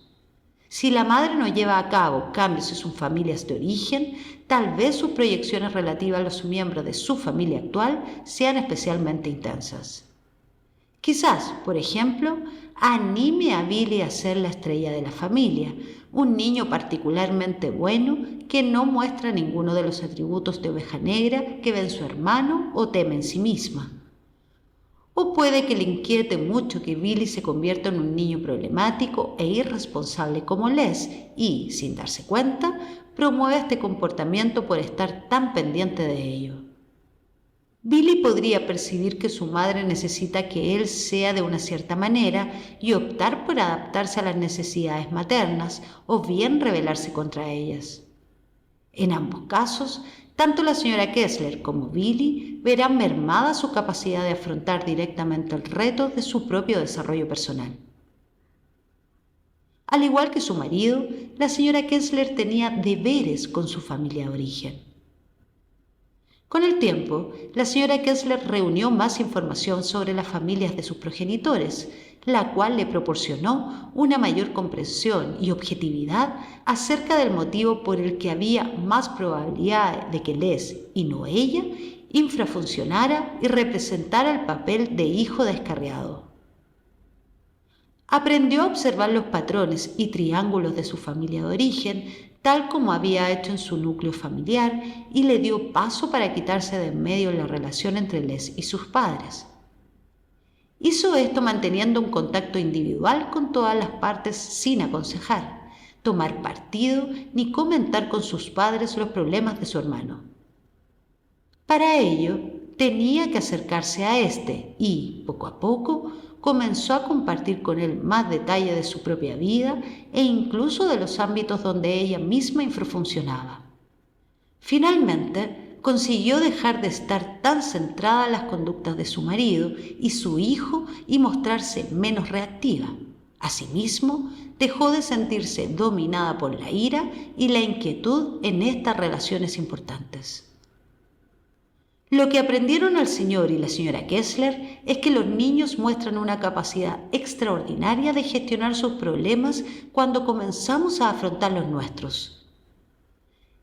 Si la madre no lleva a cabo cambios en sus familias de origen, tal vez sus proyecciones relativas a los miembros de su familia actual sean especialmente intensas. Quizás, por ejemplo, anime a Billy a ser la estrella de la familia, un niño particularmente bueno que no muestra ninguno de los atributos de oveja negra que ve en su hermano o teme en sí misma. O puede que le inquiete mucho que Billy se convierta en un niño problemático e irresponsable como Les y, sin darse cuenta, promueve este comportamiento por estar tan pendiente de ello. Billy podría percibir que su madre necesita que él sea de una cierta manera y optar por adaptarse a las necesidades maternas o bien rebelarse contra ellas. En ambos casos, tanto la señora Kessler como Billy verán mermada su capacidad de afrontar directamente el reto de su propio desarrollo personal. Al igual que su marido, la señora Kessler tenía deberes con su familia de origen. Con el tiempo, la señora Kessler reunió más información sobre las familias de sus progenitores, la cual le proporcionó una mayor comprensión y objetividad acerca del motivo por el que había más probabilidad de que Les, y no ella, infrafuncionara y representara el papel de hijo descarriado. Aprendió a observar los patrones y triángulos de su familia de origen, tal como había hecho en su núcleo familiar, y le dio paso para quitarse de en medio la relación entre Les y sus padres. Hizo esto manteniendo un contacto individual con todas las partes sin aconsejar, tomar partido ni comentar con sus padres los problemas de su hermano. Para ello, tenía que acercarse a éste y, poco a poco, comenzó a compartir con él más detalle de su propia vida e incluso de los ámbitos donde ella misma infrafuncionaba. Finalmente, consiguió dejar de estar tan centrada en las conductas de su marido y su hijo y mostrarse menos reactiva. Asimismo, dejó de sentirse dominada por la ira y la inquietud en estas relaciones importantes. Lo que aprendieron el señor y la señora Kessler es que los niños muestran una capacidad extraordinaria de gestionar sus problemas cuando comenzamos a afrontar los nuestros.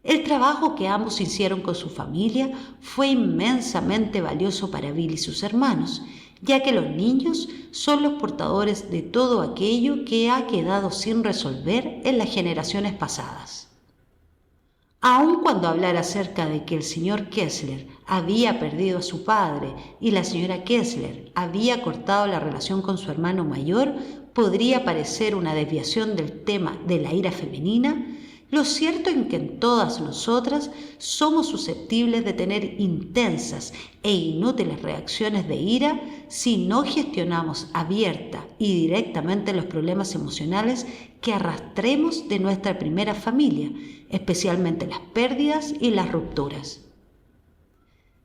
El trabajo que ambos hicieron con su familia fue inmensamente valioso para Bill y sus hermanos, ya que los niños son los portadores de todo aquello que ha quedado sin resolver en las generaciones pasadas. Aun cuando hablar acerca de que el señor Kessler había perdido a su padre y la señora Kessler había cortado la relación con su hermano mayor, podría parecer una desviación del tema de la ira femenina, lo cierto es que en todas nosotras somos susceptibles de tener intensas e inútiles reacciones de ira si no gestionamos abierta y directamente los problemas emocionales que arrastremos de nuestra primera familia, especialmente las pérdidas y las rupturas.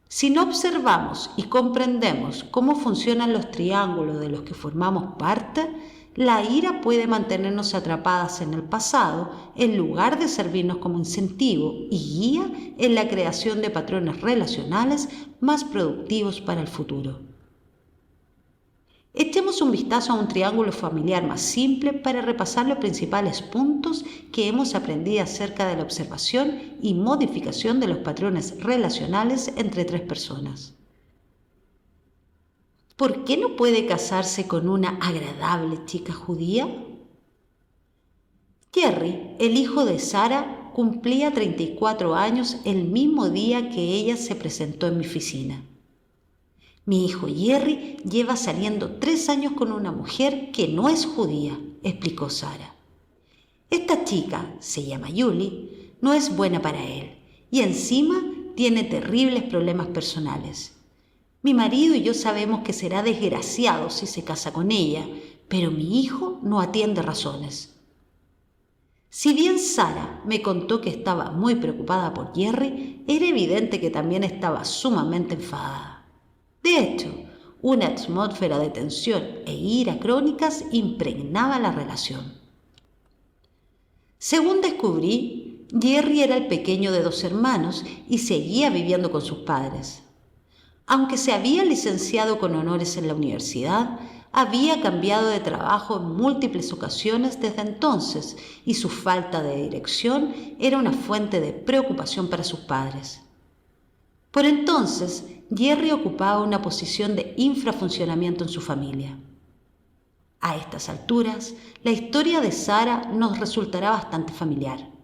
Si no observamos y comprendemos cómo funcionan los triángulos de los que formamos parte, la ira puede mantenernos atrapadas en el pasado en lugar de servirnos como incentivo y guía en la creación de patrones relacionales más productivos para el futuro. Echemos un vistazo a un triángulo familiar más simple para repasar los principales puntos que hemos aprendido acerca de la observación y modificación de los patrones relacionales entre tres personas. ¿Por qué no puede casarse con una agradable chica judía? Jerry, el hijo de Sara, cumplía 34 años el mismo día que ella se presentó en mi oficina. Mi hijo Jerry lleva saliendo 3 años con una mujer que no es judía, explicó Sara. Esta chica, se llama Julie, no es buena para él y encima tiene terribles problemas personales. Mi marido y yo sabemos que será desgraciado si se casa con ella, pero mi hijo no atiende razones. Si bien Sara me contó que estaba muy preocupada por Jerry, era evidente que también estaba sumamente enfadada. De hecho, una atmósfera de tensión e ira crónicas impregnaba la relación. Según descubrí, Jerry era el pequeño de 2 hermanos y seguía viviendo con sus padres. Aunque se había licenciado con honores en la universidad, había cambiado de trabajo en múltiples ocasiones desde entonces y su falta de dirección era una fuente de preocupación para sus padres. Por entonces, Jerry ocupaba una posición de infrafuncionamiento en su familia. A estas alturas, la historia de Sara nos resultará bastante familiar.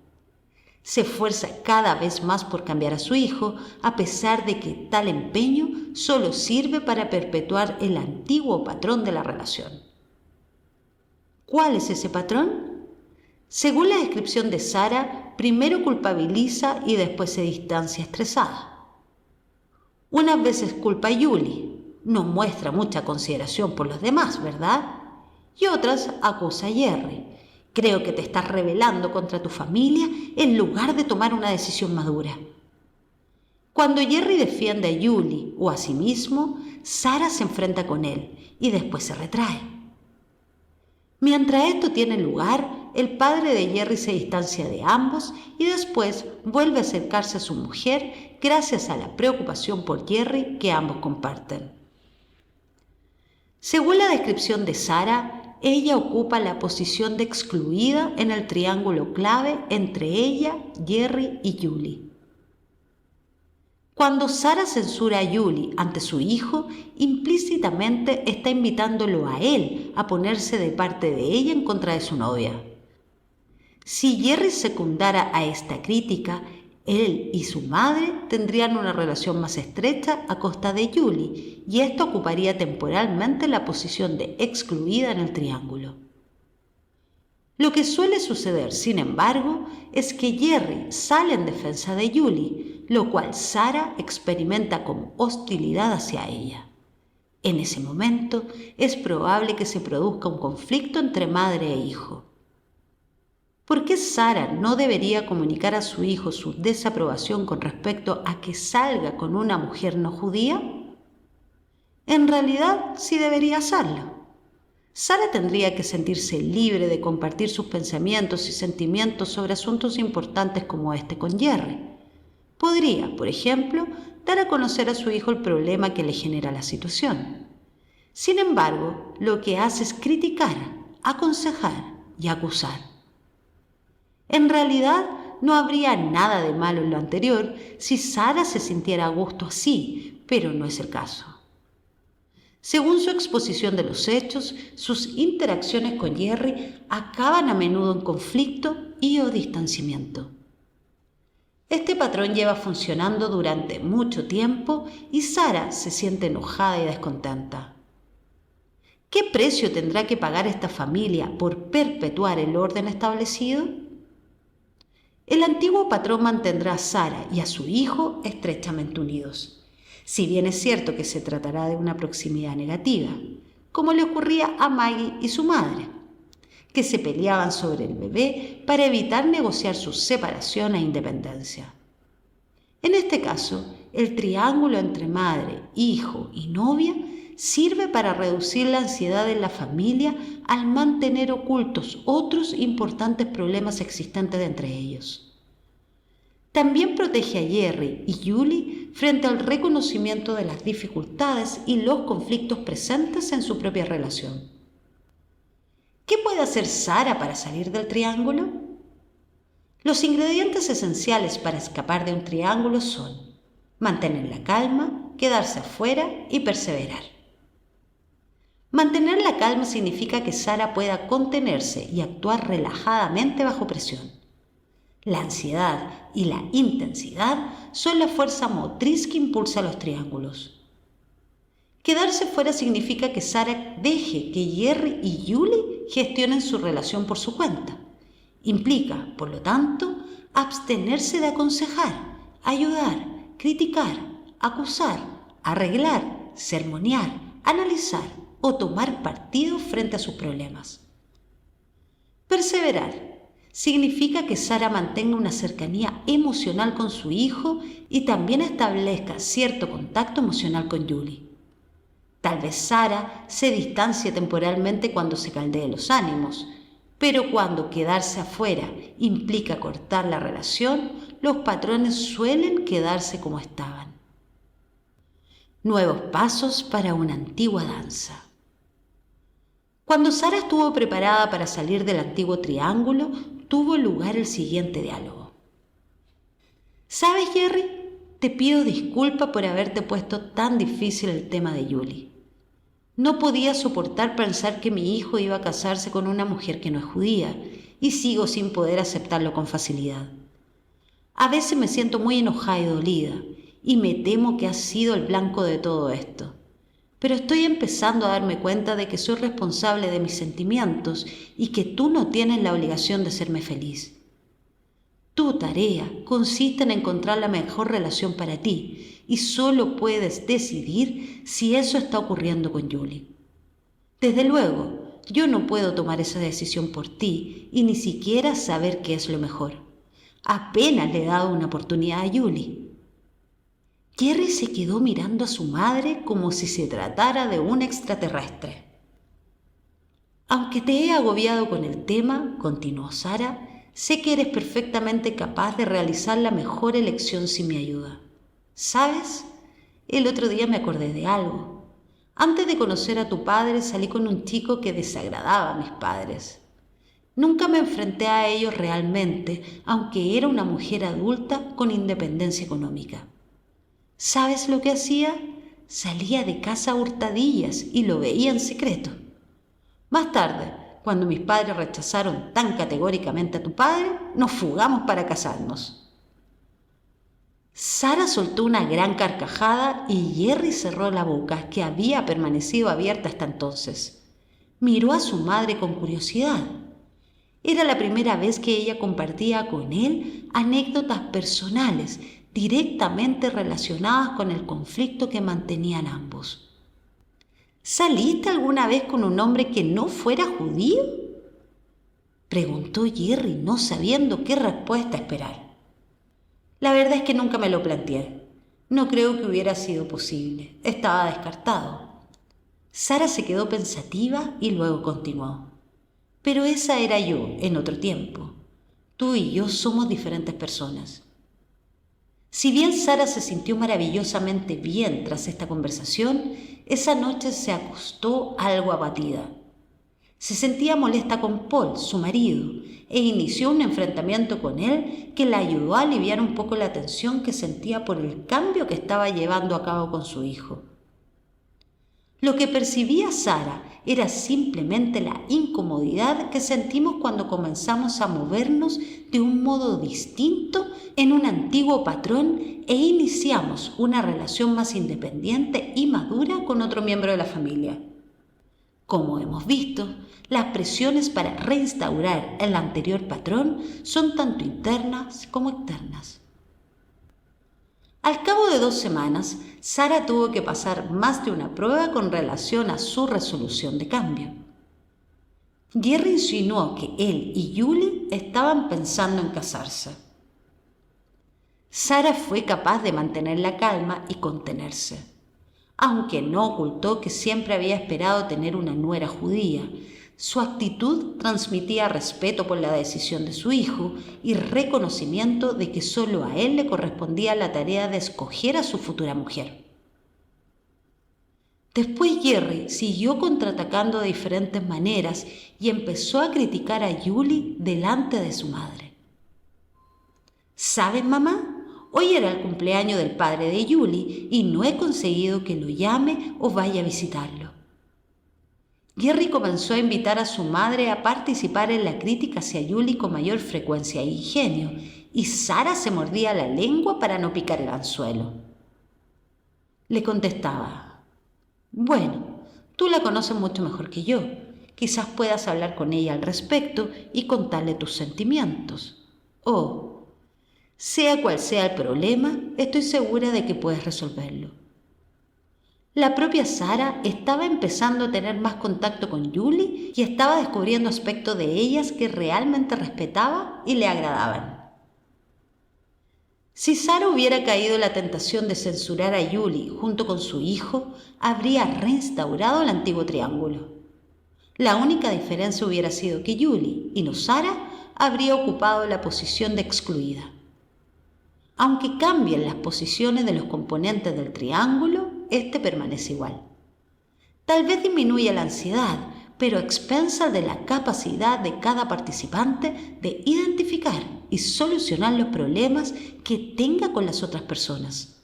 Se esfuerza cada vez más por cambiar a su hijo, a pesar de que tal empeño solo sirve para perpetuar el antiguo patrón de la relación. ¿Cuál es ese patrón? Según la descripción de Sara, primero culpabiliza y después se distancia estresada. Unas veces culpa a Julie, no muestra mucha consideración por los demás, ¿verdad? Y otras acusa a Jerry. Creo que te estás rebelando contra tu familia en lugar de tomar una decisión madura. Cuando Jerry defiende a Julie o a sí mismo, Sarah se enfrenta con él y después se retrae. Mientras esto tiene lugar, el padre de Jerry se distancia de ambos y después vuelve a acercarse a su mujer gracias a la preocupación por Jerry que ambos comparten. Según la descripción de Sarah, ella ocupa la posición de excluida en el triángulo clave entre ella, Jerry y Julie. Cuando Sarah censura a Julie ante su hijo, implícitamente está invitándolo a él a ponerse de parte de ella en contra de su novia. Si Jerry secundara a esta crítica, él y su madre tendrían una relación más estrecha a costa de Julie y esto ocuparía temporalmente la posición de excluida en el triángulo. Lo que suele suceder, sin embargo, es que Jerry sale en defensa de Julie, lo cual Sarah experimenta como hostilidad hacia ella. En ese momento es probable que se produzca un conflicto entre madre e hijo. ¿Por qué Sarah no debería comunicar a su hijo su desaprobación con respecto a que salga con una mujer no judía? En realidad, sí debería hacerlo. Sarah tendría que sentirse libre de compartir sus pensamientos y sentimientos sobre asuntos importantes como este con Jerry. Podría, por ejemplo, dar a conocer a su hijo el problema que le genera la situación. Sin embargo, lo que hace es criticar, aconsejar y acusar. En realidad, no habría nada de malo en lo anterior si Sarah se sintiera a gusto así, pero no es el caso. Según su exposición de los hechos, sus interacciones con Jerry acaban a menudo en conflicto y o distanciamiento. Este patrón lleva funcionando durante mucho tiempo y Sarah se siente enojada y descontenta. ¿Qué precio tendrá que pagar esta familia por perpetuar el orden establecido? El antiguo patrón mantendrá a Sarah y a su hijo estrechamente unidos, si bien es cierto que se tratará de una proximidad negativa, como le ocurría a Maggie y su madre, que se peleaban sobre el bebé para evitar negociar su separación e independencia. En este caso, el triángulo entre madre, hijo y novia sirve para reducir la ansiedad en la familia al mantener ocultos otros importantes problemas existentes entre ellos. También protege a Jerry y Julie frente al reconocimiento de las dificultades y los conflictos presentes en su propia relación. ¿Qué puede hacer Sarah para salir del triángulo? Los ingredientes esenciales para escapar de un triángulo son mantener la calma, quedarse afuera y perseverar. Mantener la calma significa que Sarah pueda contenerse y actuar relajadamente bajo presión. La ansiedad y la intensidad son la fuerza motriz que impulsa los triángulos. Quedarse fuera significa que Sarah deje que Jerry y Julie gestionen su relación por su cuenta. Implica, por lo tanto, abstenerse de aconsejar, ayudar, criticar, acusar, arreglar, sermonear, analizar o tomar partido frente a sus problemas. Perseverar significa que Sarah mantenga una cercanía emocional con su hijo y también establezca cierto contacto emocional con Julie. Tal vez Sarah se distancie temporalmente cuando se caldeen los ánimos, pero cuando quedarse afuera implica cortar la relación, los patrones suelen quedarse como estaban. Nuevos pasos para una antigua danza. Cuando Sarah estuvo preparada para salir del antiguo triángulo, tuvo lugar el siguiente diálogo. ¿Sabes, Jerry? Te pido disculpas por haberte puesto tan difícil el tema de Julie. No podía soportar pensar que mi hijo iba a casarse con una mujer que no es judía y sigo sin poder aceptarlo con facilidad. A veces me siento muy enojada y dolida y me temo que has sido el blanco de todo esto. Pero estoy empezando a darme cuenta de que soy responsable de mis sentimientos y que tú no tienes la obligación de hacerme feliz. Tu tarea consiste en encontrar la mejor relación para ti y solo puedes decidir si eso está ocurriendo con Julie. Desde luego, yo no puedo tomar esa decisión por ti y ni siquiera saber qué es lo mejor. Apenas le he dado una oportunidad a Julie. Jerry se quedó mirando a su madre como si se tratara de un extraterrestre. Aunque te he agobiado con el tema, continuó Sara, sé que eres perfectamente capaz de realizar la mejor elección sin mi ayuda. ¿Sabes? El otro día me acordé de algo. Antes de conocer a tu padre salí con un chico que desagradaba a mis padres. Nunca me enfrenté a ellos realmente, aunque era una mujer adulta con independencia económica. ¿Sabes lo que hacía? Salía de casa a hurtadillas y lo veía en secreto. Más tarde, cuando mis padres rechazaron tan categóricamente a tu padre, nos fugamos para casarnos. Sara soltó una gran carcajada y Jerry cerró la boca, que había permanecido abierta hasta entonces. Miró a su madre con curiosidad. Era la primera vez que ella compartía con él anécdotas personales directamente relacionadas con el conflicto que mantenían ambos. ¿Saliste alguna vez con un hombre que no fuera judío?, preguntó Jerry, no sabiendo qué respuesta esperar. La verdad es que nunca me lo planteé. No creo que hubiera sido posible. Estaba descartado. Sara se quedó pensativa y luego continuó. Pero esa era yo en otro tiempo. Tú y yo somos diferentes personas. Si bien Sara se sintió maravillosamente bien tras esta conversación, esa noche se acostó algo abatida. Se sentía molesta con Paul, su marido, e inició un enfrentamiento con él que la ayudó a aliviar un poco la tensión que sentía por el cambio que estaba llevando a cabo con su hijo. Lo que percibía Sara era simplemente la incomodidad que sentimos cuando comenzamos a movernos de un modo distinto en un antiguo patrón e iniciamos una relación más independiente y madura con otro miembro de la familia. Como hemos visto, las presiones para reinstaurar el anterior patrón son tanto internas como externas. Al cabo de 2 semanas, Sara tuvo que pasar más de una prueba con relación a su resolución de cambio. Jerry insinuó que él y Julie estaban pensando en casarse. Sara fue capaz de mantener la calma y contenerse, aunque no ocultó que siempre había esperado tener una nuera judía. Su actitud transmitía respeto por la decisión de su hijo y reconocimiento de que solo a él le correspondía la tarea de escoger a su futura mujer. Después Jerry siguió contraatacando de diferentes maneras y empezó a criticar a Julie delante de su madre. ¿Sabes, mamá? Hoy era el cumpleaños del padre de Julie y no he conseguido que lo llame o vaya a visitarlo. Jerry comenzó a invitar a su madre a participar en la crítica hacia Julie con mayor frecuencia e ingenio, y Sara se mordía la lengua para no picar el anzuelo. Le contestaba: bueno, tú la conoces mucho mejor que yo. Quizás puedas hablar con ella al respecto y contarle tus sentimientos. O, sea cual sea el problema, estoy segura de que puedes resolverlo. La propia Sara estaba empezando a tener más contacto con Julie y estaba descubriendo aspectos de ellas que realmente respetaba y le agradaban. Si Sara hubiera caído en la tentación de censurar a Julie junto con su hijo, habría reinstaurado el antiguo triángulo. La única diferencia hubiera sido que Julie, y no Sara, habría ocupado la posición de excluida. Aunque cambien las posiciones de los componentes del triángulo, este permanece igual. Tal vez disminuya la ansiedad, pero a expensas de la capacidad de cada participante de identificar y solucionar los problemas que tenga con las otras personas.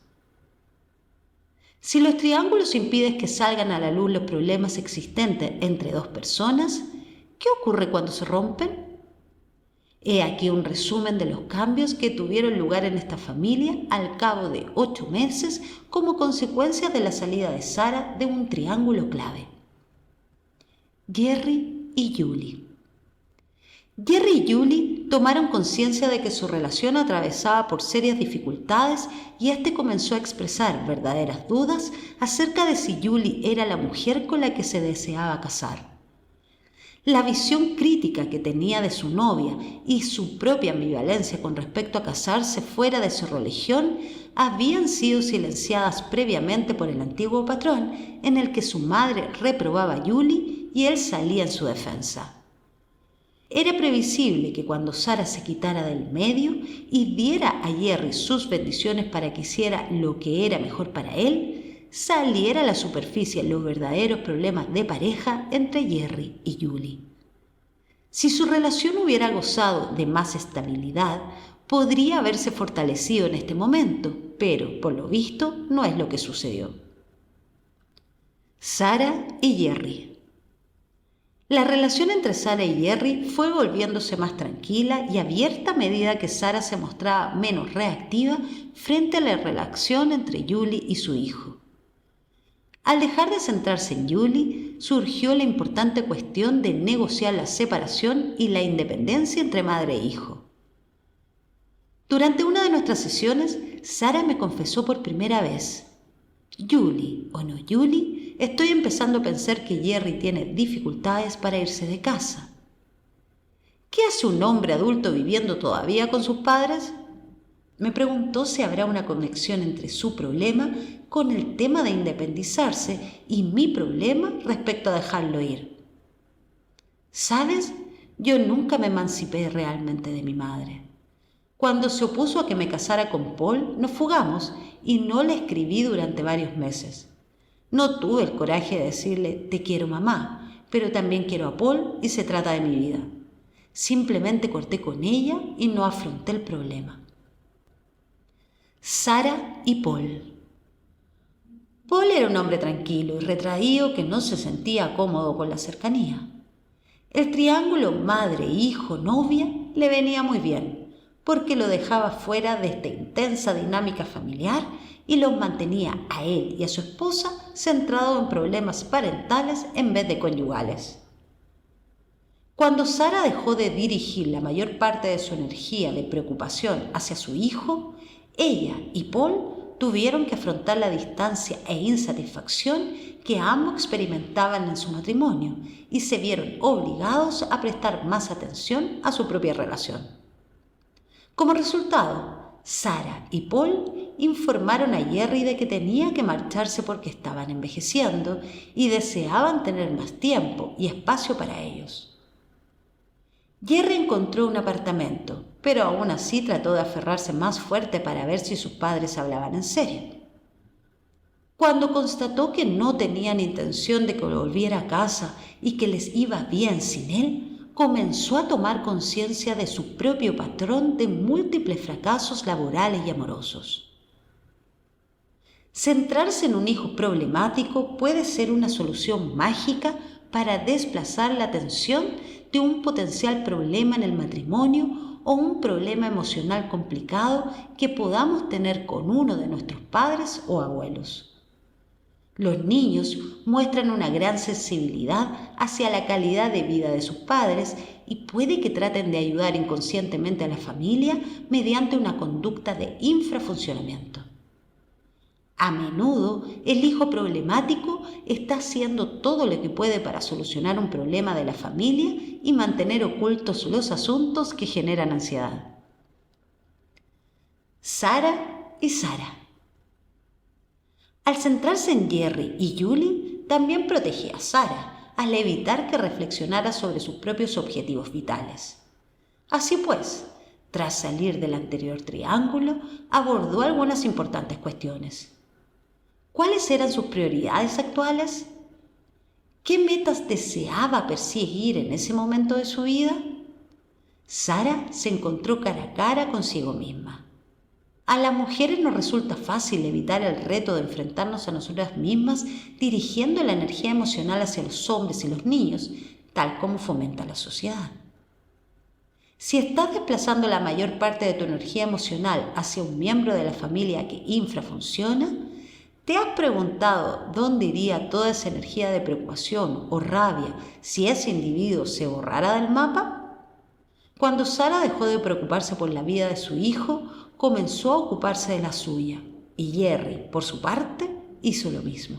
Si los triángulos impiden que salgan a la luz los problemas existentes entre 2 personas, ¿qué ocurre cuando se rompen? He aquí un resumen de los cambios que tuvieron lugar en esta familia al cabo de 8 meses como consecuencia de la salida de Sara de un triángulo clave. Jerry y Julie. Jerry y Julie tomaron conciencia de que su relación atravesaba por serias dificultades y este comenzó a expresar verdaderas dudas acerca de si Julie era la mujer con la que se deseaba casar. La visión crítica que tenía de su novia y su propia ambivalencia con respecto a casarse fuera de su religión habían sido silenciadas previamente por el antiguo patrón, en el que su madre reprobaba a Julie y él salía en su defensa. Era previsible que cuando Sara se quitara del medio y diera a Jerry sus bendiciones para que hiciera lo que era mejor para él, saliera a la superficie los verdaderos problemas de pareja entre Jerry y Julie. Si su relación hubiera gozado de más estabilidad, podría haberse fortalecido en este momento, pero por lo visto no es lo que sucedió. Sara y Jerry. La relación entre Sara y Jerry fue volviéndose más tranquila y abierta a medida que Sara se mostraba menos reactiva frente a la relación entre Julie y su hijo. Al dejar de centrarse en Julie, surgió la importante cuestión de negociar la separación y la independencia entre madre e hijo. Durante una de nuestras sesiones, Sara me confesó por primera vez: Julie o no Julie, estoy empezando a pensar que Jerry tiene dificultades para irse de casa. ¿Qué hace un hombre adulto viviendo todavía con sus padres? Me preguntó si habrá una conexión entre su problema con el tema de independizarse y mi problema respecto a dejarlo ir. ¿Sabes? Yo nunca me emancipé realmente de mi madre. Cuando se opuso a que me casara con Paul, nos fugamos y no le escribí durante varios meses. No tuve el coraje de decirle: te quiero, mamá, pero también quiero a Paul y se trata de mi vida. Simplemente corté con ella y no afronté el problema. Sara y Paul. Paul era un hombre tranquilo y retraído que no se sentía cómodo con la cercanía. El triángulo madre-hijo-novia le venía muy bien, porque lo dejaba fuera de esta intensa dinámica familiar y los mantenía a él y a su esposa centrados en problemas parentales en vez de conyugales. Cuando Sara dejó de dirigir la mayor parte de su energía de preocupación hacia su hijo, ella y Paul tuvieron que afrontar la distancia e insatisfacción que ambos experimentaban en su matrimonio y se vieron obligados a prestar más atención a su propia relación. Como resultado, Sara y Paul informaron a Jerry de que tenía que marcharse porque estaban envejeciendo y deseaban tener más tiempo y espacio para ellos. Jerry encontró un apartamento, pero aún así trató de aferrarse más fuerte para ver si sus padres hablaban en serio. Cuando constató que no tenían intención de que volviera a casa y que les iba bien sin él, comenzó a tomar conciencia de su propio patrón de múltiples fracasos laborales y amorosos. Centrarse en un hijo problemático puede ser una solución mágica para desplazar la atención de un potencial problema en el matrimonio o un problema emocional complicado que podamos tener con uno de nuestros padres o abuelos. Los niños muestran una gran sensibilidad hacia la calidad de vida de sus padres y puede que traten de ayudar inconscientemente a la familia mediante una conducta de infrafuncionamiento. A menudo, el hijo problemático está haciendo todo lo que puede para solucionar un problema de la familia y mantener ocultos los asuntos que generan ansiedad. Sara y Sara. Al centrarse en Jerry y Julie, también protegía a Sara, al evitar que reflexionara sobre sus propios objetivos vitales. Así pues, tras salir del anterior triángulo, abordó algunas importantes cuestiones. ¿Cuáles eran sus prioridades actuales? ¿Qué metas deseaba perseguir en ese momento de su vida? Sara se encontró cara a cara consigo misma. A las mujeres nos resulta fácil evitar el reto de enfrentarnos a nosotras mismas dirigiendo la energía emocional hacia los hombres y los niños, tal como fomenta la sociedad. Si estás desplazando la mayor parte de tu energía emocional hacia un miembro de la familia que infrafunciona, ¿te has preguntado dónde iría toda esa energía de preocupación o rabia si ese individuo se borrara del mapa? Cuando Sara dejó de preocuparse por la vida de su hijo, comenzó a ocuparse de la suya, y Jerry, por su parte, hizo lo mismo.